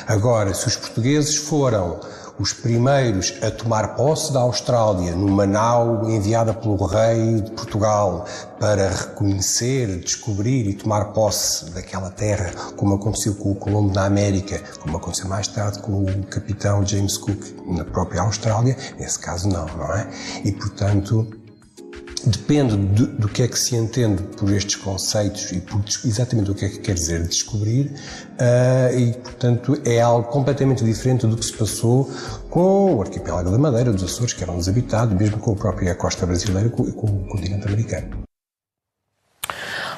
Agora, se os portugueses foram os primeiros a tomar posse da Austrália numa nau enviada pelo rei de Portugal para reconhecer, descobrir e tomar posse daquela terra, como aconteceu com o Colombo na América, como aconteceu mais tarde com o capitão James Cook na própria Austrália, nesse caso não é? E, portanto, depende do que é que se entende por estes conceitos e por exatamente o que é que quer dizer descobrir, e, portanto, é algo completamente diferente do que se passou com o arquipélago da Madeira, dos Açores, que eram desabitados, mesmo com a própria costa brasileira e com o continente americano.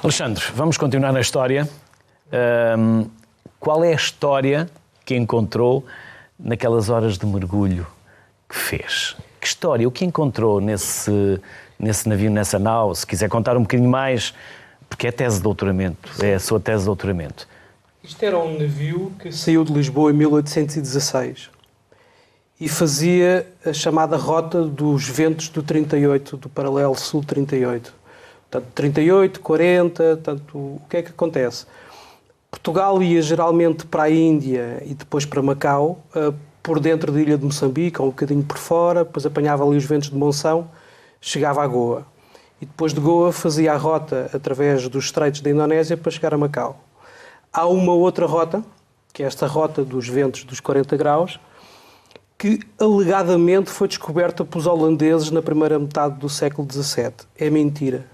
Alexandre, vamos continuar na história. Qual é a história que encontrou naquelas horas de mergulho que fez? Que história? O que encontrou nesse navio, nessa nau? Se quiser contar um bocadinho mais, porque é tese de doutoramento, é a sua tese de doutoramento. Isto era um navio que saiu de Lisboa em 1816 e fazia a chamada rota dos ventos do 38, do paralelo sul 38. Portanto, 38, 40, portanto, o que é que acontece? Portugal ia geralmente para a Índia e depois para Macau, por dentro da ilha de Moçambique, ou um bocadinho por fora, depois apanhava ali os ventos de monção, chegava a Goa. E depois de Goa fazia a rota através dos estreitos da Indonésia para chegar a Macau. Há uma outra rota, que é esta rota dos ventos dos 40 graus, que alegadamente foi descoberta pelos holandeses na primeira metade do século XVII. É mentira.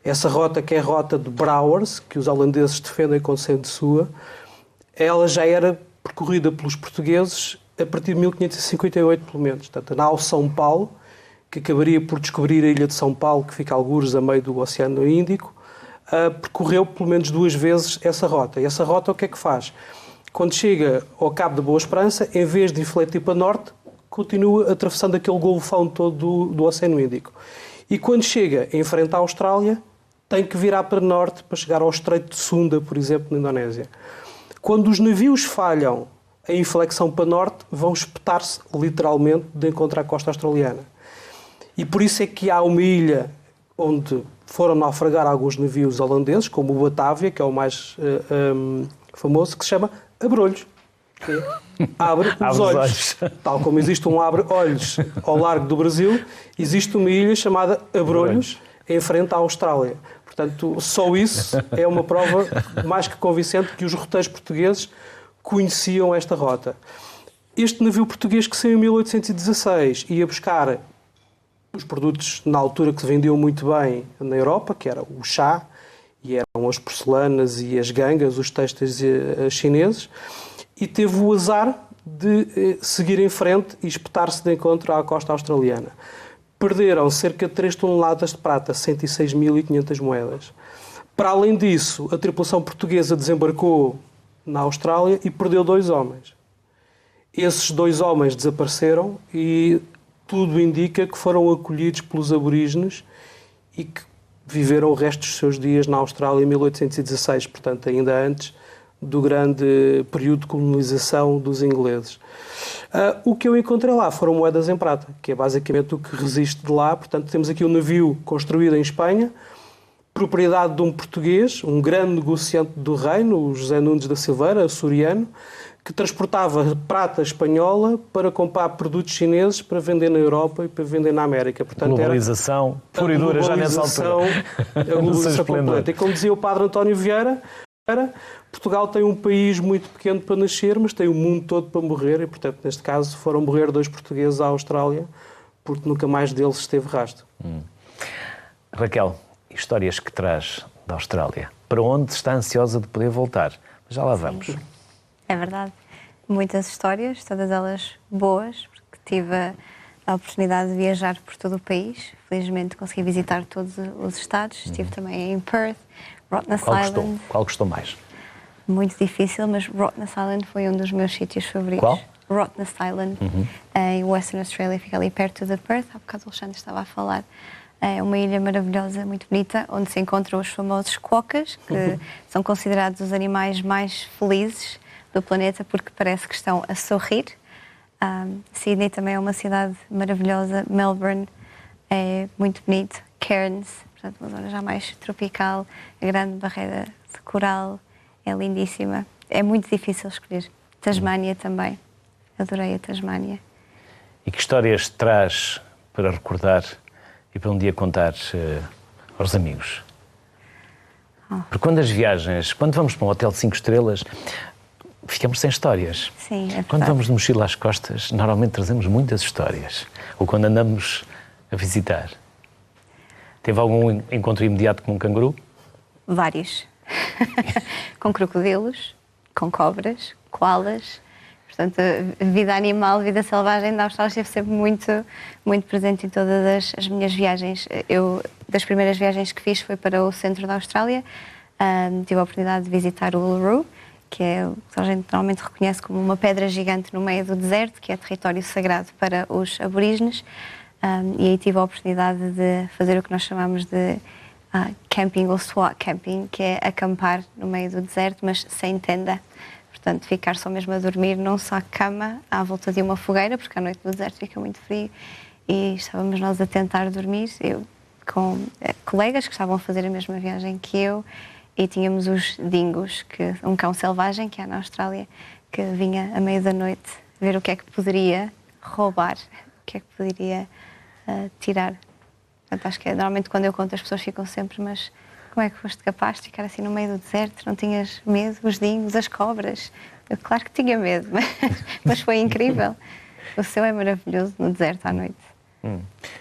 Essa rota, que é a rota de Brouwers, que os holandeses defendem como sendo sua, ela já era percorrida pelos portugueses a partir de 1558, pelo menos. Portanto, a nau São Paulo, que acabaria por descobrir a ilha de São Paulo, que fica a algures a meio do Oceano Índico, percorreu pelo menos 2 vezes essa rota. E essa rota o que é que faz? Quando chega ao Cabo da Boa Esperança, em vez de infletir para norte, continua atravessando aquele golfão todo do Oceano Índico. E quando chega em frente à Austrália, tem que virar para norte para chegar ao Estreito de Sunda, por exemplo, na Indonésia. Quando os navios falham a inflexão para norte, vão espetar-se literalmente de encontro à costa australiana. E por isso é que há uma ilha onde foram naufragar alguns navios holandeses, como o Batavia, que é o mais famoso, que se chama Abrolhos. Abre os olhos. Tal como existe um abre-olhos ao largo do Brasil, existe uma ilha chamada Abrolhos, em frente à Austrália. Portanto, só isso é uma prova mais que convincente que os roteiros portugueses conheciam esta rota. Este navio português que saiu em 1816 ia buscar os produtos na altura que se vendiam muito bem na Europa, que era o chá, e eram as porcelanas e as gangas, os têxteis chineses, e teve o azar de seguir em frente e espetar-se de encontro à costa australiana. Perderam cerca de 3 toneladas de prata, 106.500 moedas. Para além disso, a tripulação portuguesa desembarcou na Austrália e perdeu 2 homens. Esses 2 homens desapareceram e tudo indica que foram acolhidos pelos aborígenes e que viveram o resto dos seus dias na Austrália em 1816, portanto, ainda antes do grande período de colonização dos ingleses. O que eu encontrei lá foram moedas em prata, que é basicamente o que resiste de lá. Portanto, temos aqui um navio construído em Espanha, propriedade de um português, um grande negociante do reino, o José Nunes da Silveira, açoriano, que transportava prata espanhola para comprar produtos chineses para vender na Europa e para vender na América. Portanto, globalização pura e dura já nessa altura. A globalização completa. E como dizia o padre António Vieira, Portugal tem um país muito pequeno para nascer, mas tem o mundo todo para morrer e, portanto, neste caso, foram morrer 2 portugueses à Austrália, porque nunca mais deles esteve rastro. Raquel, histórias que traz da Austrália? Para onde está ansiosa de poder voltar? Mas já lá vamos. Sim. É verdade. Muitas histórias, todas elas boas, porque tive a oportunidade de viajar por todo o país. Felizmente consegui visitar todos os estados. Estive também em Perth, Rottnest Island. Qual gostou mais? Muito difícil, mas Rottnest Island foi um dos meus sítios favoritos. Qual? Rottnest Island, em Western Australia, fica ali perto de Perth. Há bocado o Alexandre estava a falar. É uma ilha maravilhosa, muito bonita, onde se encontram os famosos quokkas, que são considerados os animais mais felizes do planeta porque parece que estão a sorrir. Sydney também é uma cidade maravilhosa, Melbourne é muito bonito, Cairns, portanto uma zona já mais tropical, a Grande Barreira de Coral é lindíssima. É muito difícil escolher. Tasmânia também, adorei a Tasmânia. E que histórias traz para recordar e para um dia contar aos amigos? Porque quando vamos para um hotel de 5 estrelas, ficamos sem histórias. Sim, é verdade. Quando vamos de mochila às costas, normalmente trazemos muitas histórias. Ou quando andamos a visitar. Teve algum encontro imediato com um canguru? Vários. Com crocodilos, com cobras, koalas. Portanto, a vida animal, a vida selvagem da Austrália esteve sempre muito, muito presente em todas as minhas viagens. Das primeiras viagens que fiz foi para o centro da Austrália. Tive a oportunidade de visitar o Uluru, que é o que a gente normalmente reconhece como uma pedra gigante no meio do deserto, que é território sagrado para os aborígenes. E aí tive a oportunidade de fazer o que nós chamamos de camping ou swat camping, que é acampar no meio do deserto, mas sem tenda. Portanto, ficar só mesmo a dormir num saco de cama à volta de uma fogueira, porque à noite no deserto fica muito frio, e estávamos nós a tentar dormir, eu com colegas que estavam a fazer a mesma viagem que eu, e tínhamos os dingos, um cão selvagem que há na Austrália, que vinha à meia da noite ver o que é que poderia roubar, o que é que poderia tirar. Portanto, acho que normalmente quando eu conto as pessoas ficam sempre, mas como é que foste capaz de ficar assim no meio do deserto? Não tinhas medo? Os dingos, as cobras? Eu claro que tinha medo, mas foi incrível. O céu é maravilhoso no deserto à noite.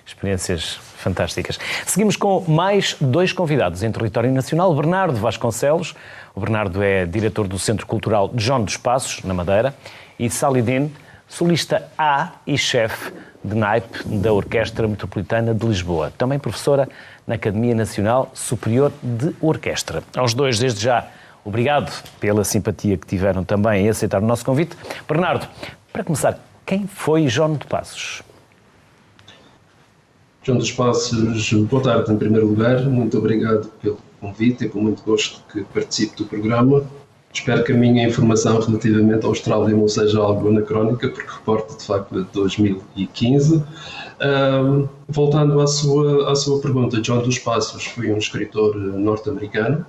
Experiências fantásticas. Seguimos com mais 2 convidados em território nacional. Bernardo Vasconcelos. O Bernardo é diretor do Centro Cultural João dos Passos, na Madeira. E Salidine, solista A e chefe de naipe da Orquestra Metropolitana de Lisboa. Também professora na Academia Nacional Superior de Orquestra. Aos 2, desde já, obrigado pela simpatia que tiveram também em aceitar o nosso convite. Bernardo, para começar, quem foi João de Passos? João dos Passos, boa tarde em primeiro lugar. Muito obrigado pelo convite e com muito gosto que participe do programa. Espero que a minha informação relativamente à Austrália não seja algo anacrónica, porque reporto de facto de 2015. Voltando à sua pergunta, João dos Passos foi um escritor norte-americano,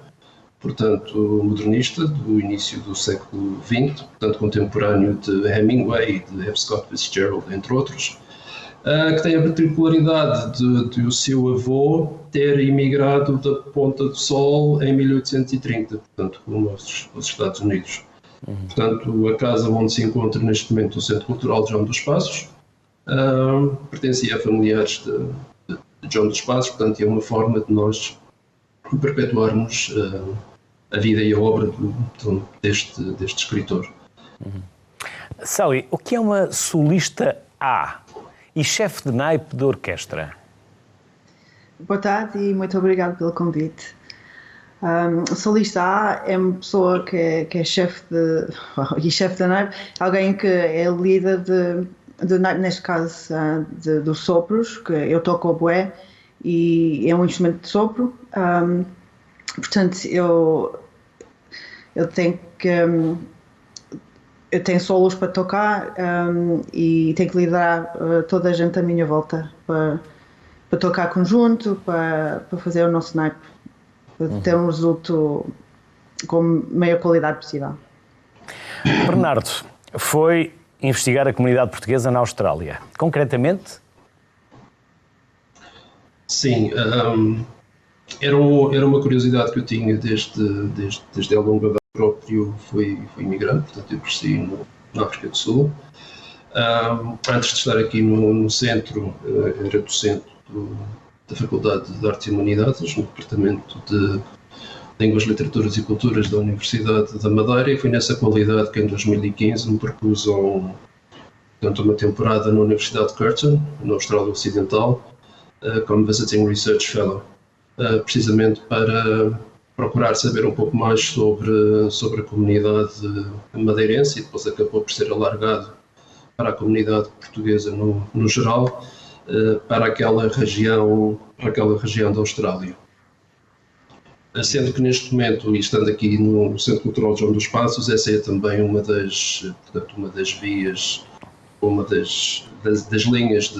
portanto modernista, do início do século XX, portanto contemporâneo de Hemingway e de F. Scott Fitzgerald, entre outros, que tem a particularidade de o seu avô ter emigrado da Ponta do Sol em 1830, portanto, rumo aos Estados Unidos. Portanto, a casa onde se encontra neste momento o Centro Cultural de João dos Passos pertencia a familiares de João dos Passos, portanto, é uma forma de nós perpetuarmos a vida e a obra deste escritor. Sally, o que é uma solista A e chefe de naipe de orquestra? Boa tarde e muito obrigado pelo convite. O solista A é uma pessoa que é chefe de naipe, alguém que é líder de naipe, neste caso dos sopros, que eu toco oboé e é um instrumento de sopro. Portanto, eu tenho que... Eu tenho solos para tocar e tenho que liderar toda a gente à minha volta para tocar conjunto, para fazer o nosso naipe, para ter um resultado com a maior qualidade possível. Bernardo, foi investigar a comunidade portuguesa na Austrália. Concretamente? Sim, era uma curiosidade que eu tinha desde há longa data. Próprio fui imigrante, portanto eu cresci na África do Sul. Antes de estar aqui no centro, era docente da Faculdade de Artes e Humanidades, no Departamento de Línguas, Literaturas e Culturas da Universidade da Madeira, e foi nessa qualidade que em 2015 me propus uma temporada na Universidade de Curtin, na Austrália Ocidental, como Visiting Research Fellow, precisamente para procurar saber um pouco mais sobre a comunidade madeirense, e depois acabou por ser alargado para a comunidade portuguesa no geral, para aquela região da Austrália. Sendo que neste momento, e estando aqui no Centro Cultural João dos Passos, essa é também uma das vias, uma das linhas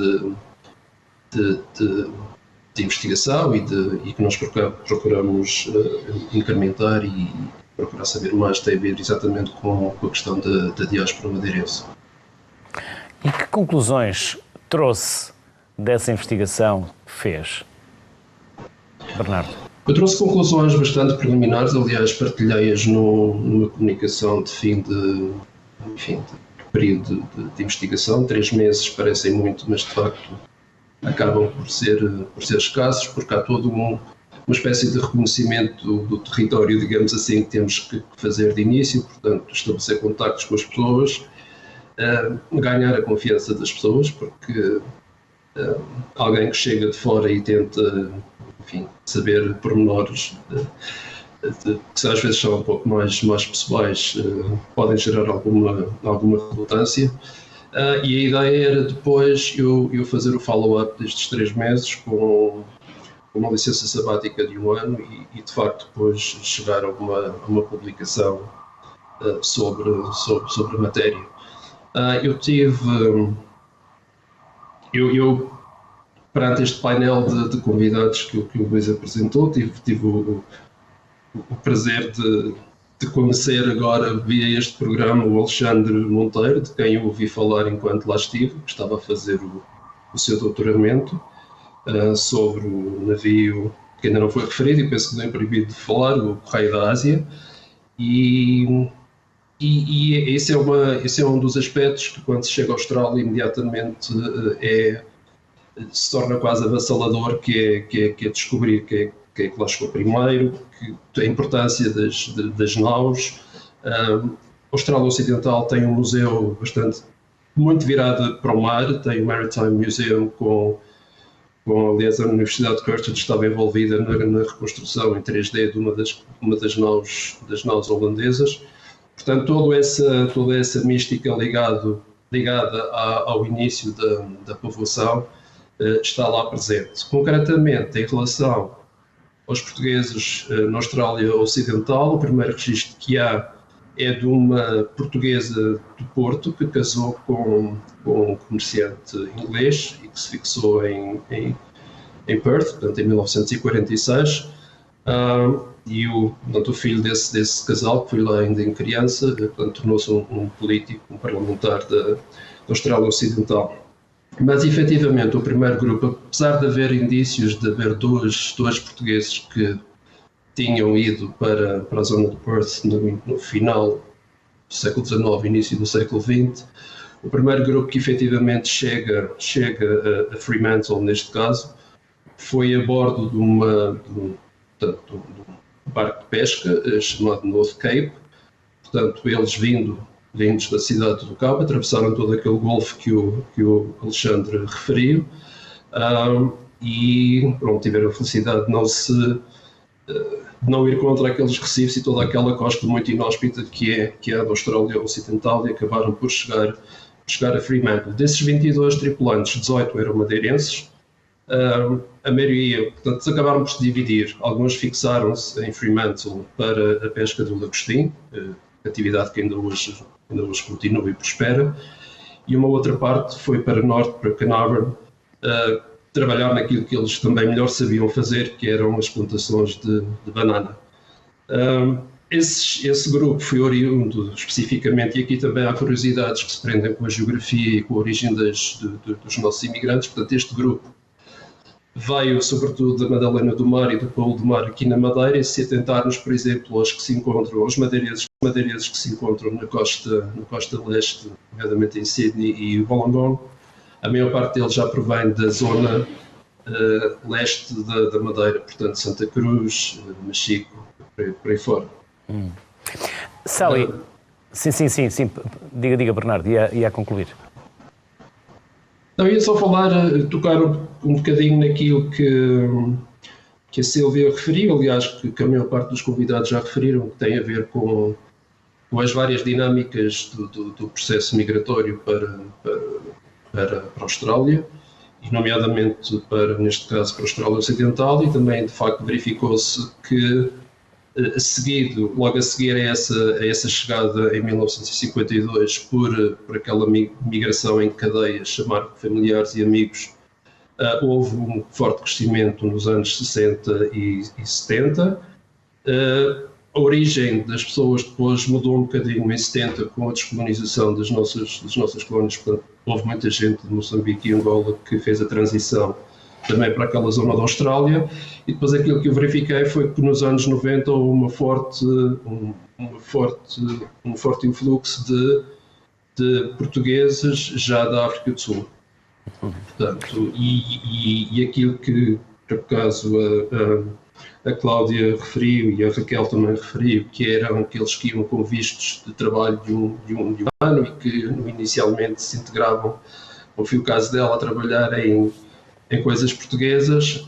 de investigação e que nós procuramos incrementar e procurar saber mais, tem a ver exatamente com a questão da diáspora madeirense. E que conclusões trouxe dessa investigação que fez, Bernardo? Eu trouxe conclusões bastante preliminares, aliás, partilhei-as numa comunicação de fim de período de investigação. 3 meses parecem muito, mas de facto acabam por ser escassos, porque há toda uma espécie de reconhecimento do território, digamos assim, que temos que fazer de início, portanto, estabelecer contactos com as pessoas, ganhar a confiança das pessoas, porque alguém que chega de fora e tenta, saber pormenores que às vezes são um pouco mais pessoais, podem gerar alguma relutância. E a ideia era depois eu fazer o follow-up destes 3 meses com uma licença sabática de 1 ano e de facto depois chegar a uma publicação sobre a matéria. Eu perante este painel de convidados que o Luís apresentou, tive o prazer de conhecer agora via este programa o Alexandre Monteiro, de quem eu ouvi falar enquanto lá estive, que estava a fazer o seu doutoramento sobre o navio que ainda não foi referido e penso que não é proibido de falar, o Correio da Ásia, e esse é um dos aspectos que quando se chega à Austrália imediatamente se torna quase avassalador, que é descobrir quem é que lá chegou primeiro, a importância das naus. A Austrália Ocidental tem um museu muito virado para o mar, tem o Maritime Museum aliás, a Universidade de Curtin estava envolvida na reconstrução em 3D de uma das naus holandesas. Portanto, toda essa mística ligada ao início da povoação está lá presente. Concretamente, em relação aos portugueses na Austrália Ocidental, o primeiro registro que há é de uma portuguesa do Porto que casou com um comerciante inglês e que se fixou em Perth, portanto, em 1946. E o filho desse casal, que foi lá ainda em criança, tornou-se um político, um parlamentar da Austrália Ocidental. Mas, efetivamente, o primeiro grupo, apesar de haver indícios de haver dois portugueses que tinham ido para a zona de Perth no final do século XIX, início do século XX, o primeiro grupo que efetivamente chega a Fremantle, neste caso, foi a bordo de um barco de pesca chamado North Cape. Portanto, eles vindos da cidade do Cabo, atravessaram todo aquele golfo que o Alexandre referiu e tiveram a felicidade de não ir contra aqueles recifes e toda aquela costa muito inóspita que é a da Austrália Ocidental, e acabaram por chegar a Fremantle. Desses 22 tripulantes, 18 eram madeirenses. A maioria, portanto, acabaram por se dividir. Alguns fixaram-se em Fremantle para a pesca do lagostim, atividade que ainda hoje continua e prospera, e uma outra parte foi para norte, para Carnarvon, trabalhar naquilo que eles também melhor sabiam fazer, que eram as plantações de banana. esse grupo foi oriundo especificamente, e aqui também há curiosidades que se prendem com a geografia e com a origem dos nossos imigrantes. Portanto, este grupo veio sobretudo da Madalena do Mar e do Paulo do Mar aqui na Madeira, e se atentarmos, por exemplo, aos que se encontram, aos madeirenses que se encontram na costa leste, nomeadamente em Sydney e Wollongong, a maior parte deles já provém da zona leste da Madeira, portanto Santa Cruz, Machico, por aí fora. Sally, sim, diga Bernardo, ia a concluir. Não, ia só tocar um bocadinho naquilo que a Sílvia referiu, aliás, que a maior parte dos convidados já referiram, que tem a ver com as várias dinâmicas do processo migratório para a Austrália, e nomeadamente neste caso, para a Austrália Ocidental, e também, de facto, verificou-se que, logo a seguir a essa chegada em 1952 por aquela migração em cadeia, chamar familiares e amigos, houve um forte crescimento nos anos 60 e 70. A origem das pessoas depois mudou um bocadinho em 70 com a descolonização das nossas colónias. Portanto, houve muita gente de Moçambique e Angola que fez a transição também para aquela zona da Austrália, e depois aquilo que eu verifiquei foi que nos anos 90 houve um forte influxo de portugueses já da África do Sul. Portanto, e aquilo que, por acaso, a Cláudia referiu e a Raquel também referiu, que eram aqueles que iam com vistos de trabalho de um ano e que inicialmente se integravam, como foi o caso dela, a trabalhar em coisas portuguesas.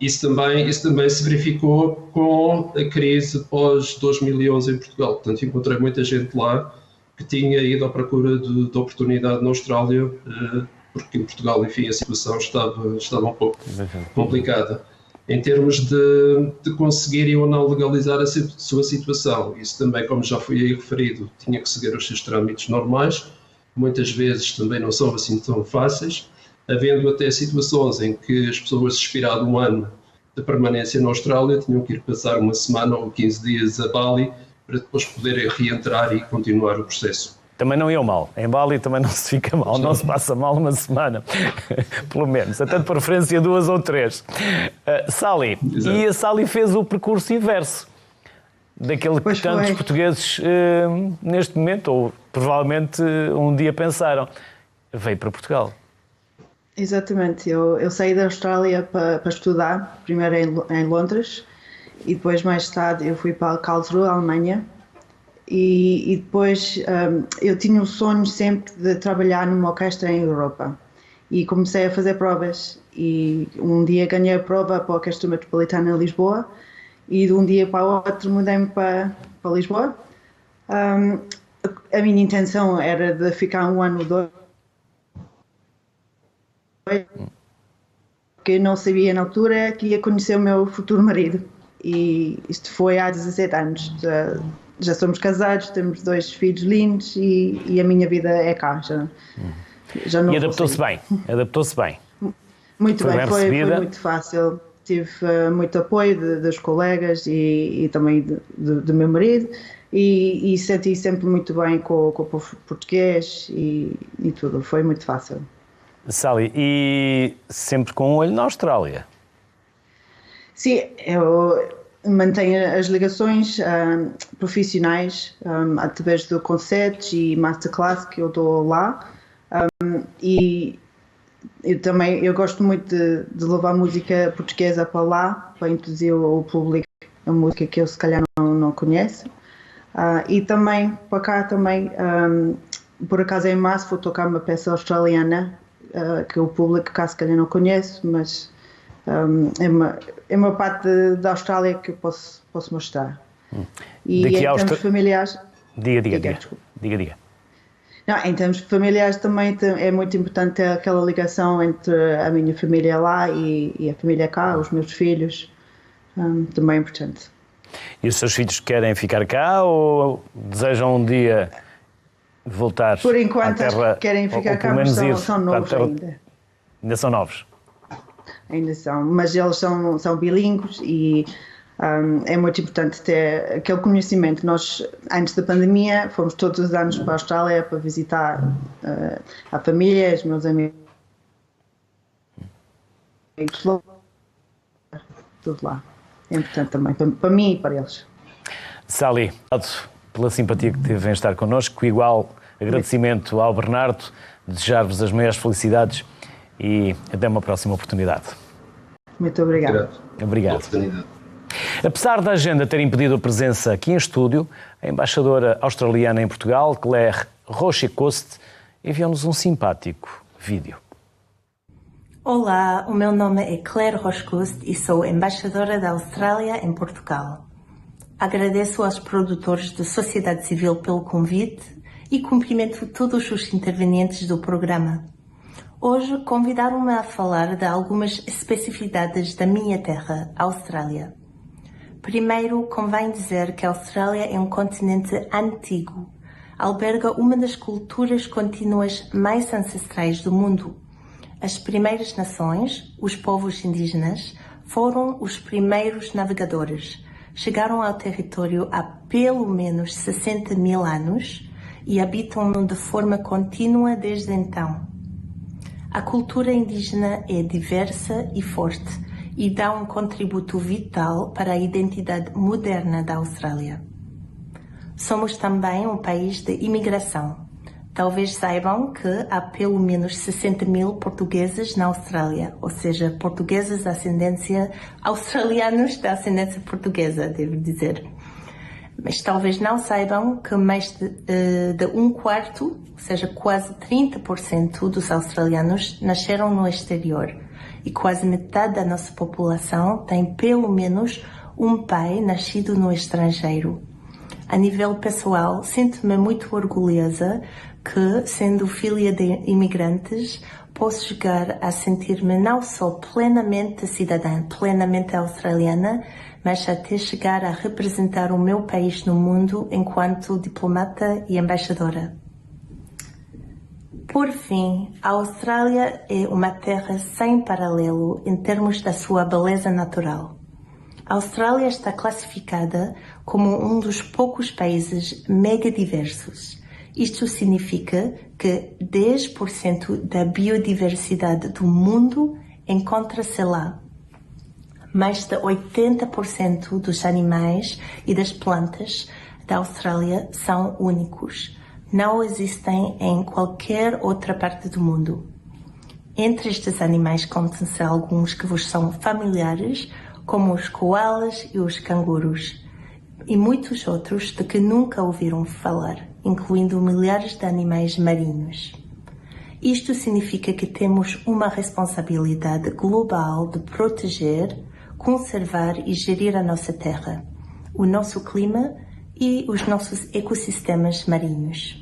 Isso também se verificou com a crise pós-2011 em Portugal. Portanto, encontrei muita gente lá que tinha ido à procura de oportunidade na Austrália, porque em Portugal, enfim, a situação estava um pouco complicada em termos de conseguirem ou não legalizar a sua situação. Isso também, como já foi aí referido, tinha que seguir os seus trâmites normais, muitas vezes também não são assim tão fáceis, havendo até situações em que as pessoas, expirado um ano de permanência na Austrália, tinham que ir passar uma semana ou 15 dias a Bali para depois poderem reentrar e continuar o processo. Também não iam mal. Em Bali também não se fica mal, não se passa mal uma semana, pelo menos. Até de preferência 2 ou 3. Sally, exato. E a Sally fez o percurso inverso daquele que tantos portugueses neste momento, ou provavelmente um dia pensaram, veio para Portugal. Exatamente. Eu saí da Austrália para estudar, primeiro em Londres, e depois mais tarde eu fui para Karlsruhe, Alemanha. E depois eu tinha o sonho sempre de trabalhar numa orquestra em Europa, e comecei a fazer provas, e um dia ganhei a prova para a Orquestra Metropolitana em Lisboa, e de um dia para o outro mudei-me para Lisboa. A minha intenção era de ficar um ano ou dois, porque eu não sabia na altura que ia conhecer o meu futuro marido, e isto foi há 17 anos. Já somos casados, temos 2 filhos lindos, e a minha vida é cá. Já não. E adaptou-se bem? Muito bem, foi muito fácil. Tive muito apoio dos colegas e também do meu marido, e senti sempre muito bem com o povo português e tudo, foi muito fácil. Sally, e sempre com um olho na Austrália? Sim, eu mantenho as ligações profissionais através de concertos e masterclass que eu dou lá, e eu gosto muito de levar música portuguesa para lá, para introduzir o público a música que eu se calhar não conheço, e também para cá também, por acaso em março vou tocar uma peça australiana que o público cá se calhar não conhece, mas é uma parte da Austrália que eu posso mostrar. E em termos familiares... Diga. Não, em termos familiares também é muito importante ter aquela ligação entre a minha família lá e a família cá, os meus filhos, também é importante. E os seus filhos querem ficar cá ou desejam um dia voltar à terra? Por enquanto querem ficar cá, mas são novos ainda. Ainda são novos? Ainda são, mas eles são bilíngues, e É muito importante ter aquele conhecimento. Nós, antes da pandemia, fomos todos os anos para a Austrália para visitar a família, os meus amigos, tudo lá. É importante também, para mim e para eles. Sally, pela simpatia que teve em estar connosco, igual agradecimento ao Bernardo, desejar-vos as maiores felicidades e até uma próxima oportunidade. Muito obrigado. Obrigado. Apesar da agenda ter impedido a presença aqui em estúdio, a embaixadora australiana em Portugal, Claire Rochecoste, enviou-nos um simpático vídeo. Olá, o meu nome é Claire Rochecoste e sou embaixadora da Austrália em Portugal. Agradeço aos produtores da sociedade civil pelo convite e cumprimento todos os intervenientes do programa. Hoje convidaram-me a falar de algumas especificidades da minha terra, a Austrália. Primeiro, convém dizer que a Austrália é um continente antigo. Alberga uma das culturas contínuas mais ancestrais do mundo. As primeiras nações, os povos indígenas, foram os primeiros navegadores. Chegaram ao território há pelo menos 60 mil anos e habitam-no de forma contínua desde então. A cultura indígena é diversa e forte e dá um contributo vital para a identidade moderna da Austrália. Somos também um país de imigração. Talvez saibam que há pelo menos 60 mil portugueses na Austrália, ou seja, portugueses de ascendência, australianos de ascendência portuguesa, devo dizer. Mas talvez não saibam que mais de um quarto, ou seja, quase 30% dos australianos nasceram no exterior e quase metade da nossa população tem pelo menos um pai nascido no estrangeiro. A nível pessoal, sinto-me muito orgulhosa que, sendo filha de imigrantes, posso chegar a sentir-me não só plenamente cidadã, plenamente australiana, mas até chegar a representar o meu país no mundo enquanto diplomata e embaixadora. Por fim, a Austrália é uma terra sem paralelo em termos da sua beleza natural. A Austrália está classificada como um dos poucos países megadiversos. Isto significa que 10% da biodiversidade do mundo encontra-se lá. Mais de 80% dos animais e das plantas da Austrália são únicos. Não existem em qualquer outra parte do mundo. Entre estes animais contam-se alguns que vos são familiares, como os koalas e os cangurus, e muitos outros de que nunca ouviram falar, incluindo milhares de animais marinhos. Isto significa que temos uma responsabilidade global de proteger, conservar e gerir a nossa terra, o nosso clima e os nossos ecossistemas marinhos.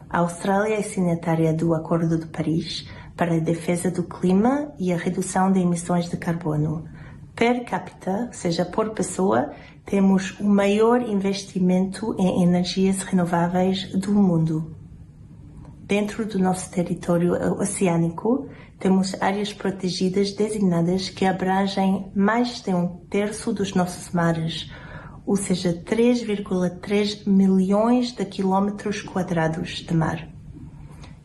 A Austrália é signatária do Acordo de Paris para a defesa do clima e a redução de emissões de carbono. Per capita, ou seja, por pessoa, temos o maior investimento em energias renováveis do mundo. Dentro do nosso território oceânico, temos áreas protegidas designadas que abrangem mais de 1/3 dos nossos mares, ou seja, 3,3 milhões de quilómetros quadrados de mar.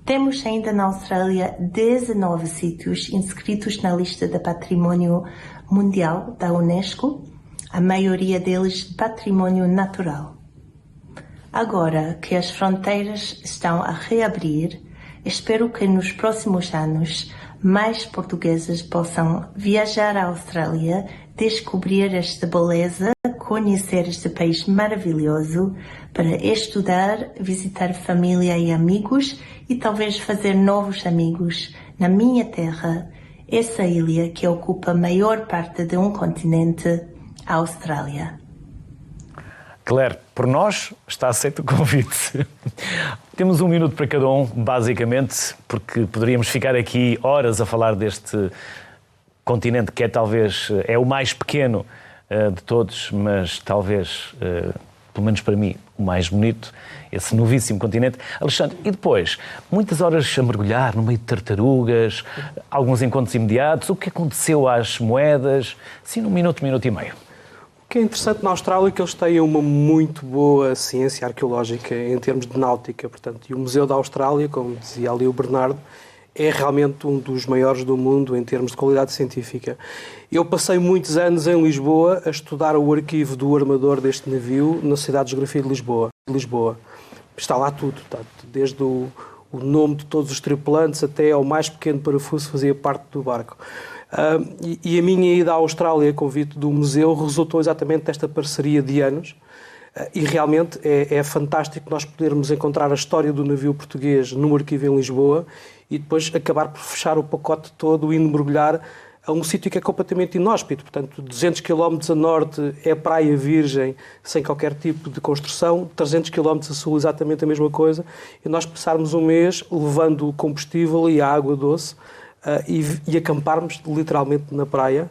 Temos ainda na Austrália 19 sítios inscritos na lista de Património Mundial da Unesco, a maioria deles património natural. Agora que as fronteiras estão a reabrir, espero que nos próximos anos mais portugueses possam viajar à Austrália, descobrir esta beleza, conhecer este país maravilhoso, para estudar, visitar família e amigos e talvez fazer novos amigos na minha terra, essa ilha que ocupa a maior parte de um continente, a Austrália. Claire, por nós está aceito o convite. Temos 1 minuto para cada um, basicamente, porque poderíamos ficar aqui horas a falar deste continente que talvez é o mais pequeno de todos, mas talvez, pelo menos para mim, o mais bonito, esse novíssimo continente. Alexandre, e depois, muitas horas a mergulhar no meio de tartarugas, alguns encontros imediatos, o que aconteceu às moedas, sim, 1 minuto, 1 minuto e meio. O que é interessante na Austrália é que eles têm uma muito boa ciência arqueológica em termos de náutica. Portanto, e o Museu da Austrália, como dizia ali o Bernardo, é realmente um dos maiores do mundo em termos de qualidade científica. Eu passei muitos anos em Lisboa a estudar o arquivo do armador deste navio na Sociedade de Geografia de Lisboa. Está lá tudo, desde o nome de todos os tripulantes até ao mais pequeno parafuso fazia parte do barco. E a minha ida à Austrália, a convite do museu, resultou exatamente desta parceria de anos. E realmente é fantástico nós podermos encontrar a história do navio português no arquivo em Lisboa e depois acabar por fechar o pacote todo e mergulhar a um sítio que é completamente inóspito. Portanto, 200 km a norte é praia virgem, sem qualquer tipo de construção, 300 km a sul exatamente a mesma coisa, e nós passarmos um mês levando o combustível e a água doce e acamparmos literalmente na praia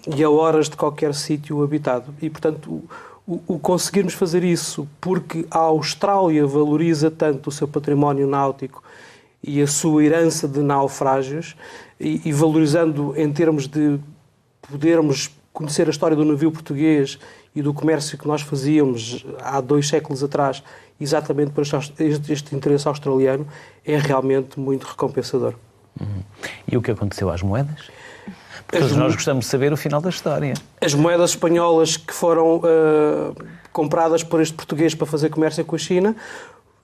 e a horas de qualquer sítio habitado. E, portanto, o conseguirmos fazer isso porque a Austrália valoriza tanto o seu património náutico e a sua herança de naufrágios e valorizando em termos de podermos conhecer a história do navio português e do comércio que nós fazíamos há 2 séculos atrás, exatamente por este interesse australiano, é realmente muito recompensador. E o que aconteceu às moedas? Porque nós gostamos de saber o final da história. As moedas espanholas que foram compradas por este português para fazer comércio com a China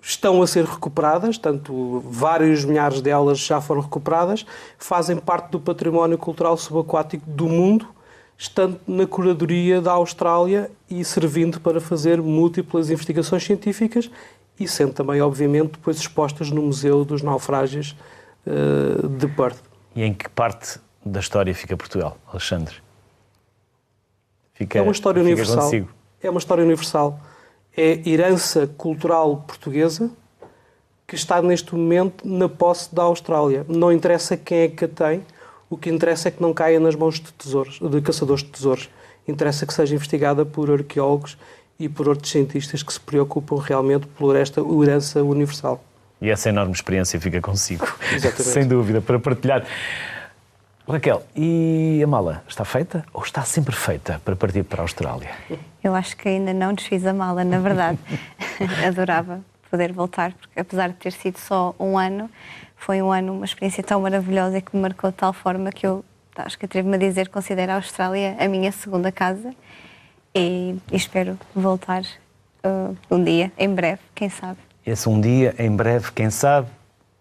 estão a ser recuperadas, tanto vários milhares delas já foram recuperadas, fazem parte do património cultural subaquático do mundo, estando na curadoria da Austrália e servindo para fazer múltiplas investigações científicas e sendo também, obviamente, depois expostas no Museu dos Naufrágios de Perth. E em que parte da história fica Portugal, Alexandre? É uma história universal. Consigo. É uma história universal. É herança cultural portuguesa que está neste momento na posse da Austrália. Não interessa quem é que a tem, o que interessa é que não caia nas mãos de caçadores de tesouros. Interessa que seja investigada por arqueólogos e por outros cientistas que se preocupam realmente por esta herança universal. E essa enorme experiência fica consigo, Exatamente. Sem dúvida, para partilhar. Raquel, e a mala está feita ou está sempre feita para partir para a Austrália? Eu acho que ainda não desfiz a mala, na verdade. Adorava poder voltar, porque apesar de ter sido só um ano, foi um ano, uma experiência tão maravilhosa que me marcou de tal forma que eu acho que atrevo-me a dizer que considero a Austrália a minha segunda casa e espero voltar um dia, em breve, quem sabe. Esse um dia, em breve, quem sabe?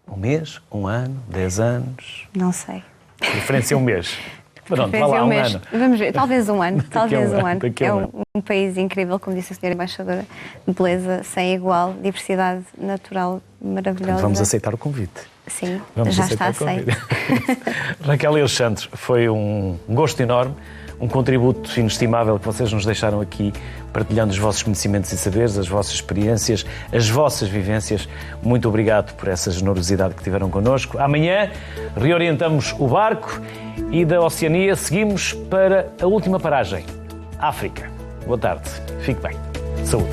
Um mês? Um ano? 10 anos? Não sei. Preferência um mês. Pronto, vá lá, um ano. Vamos ver, talvez um ano. Talvez um ano. É um país incrível, como disse a senhora embaixadora, beleza sem igual, diversidade natural maravilhosa. Vamos aceitar o convite. Sim, Vamos já está aceito. Raquel e Alexandre, foi um gosto enorme, um contributo inestimável que vocês nos deixaram aqui, partilhando os vossos conhecimentos e saberes, as vossas experiências, as vossas vivências. Muito obrigado por essa generosidade que tiveram connosco. Amanhã reorientamos o barco e da Oceania seguimos para a última paragem, África. Boa tarde, fique bem. Saúde.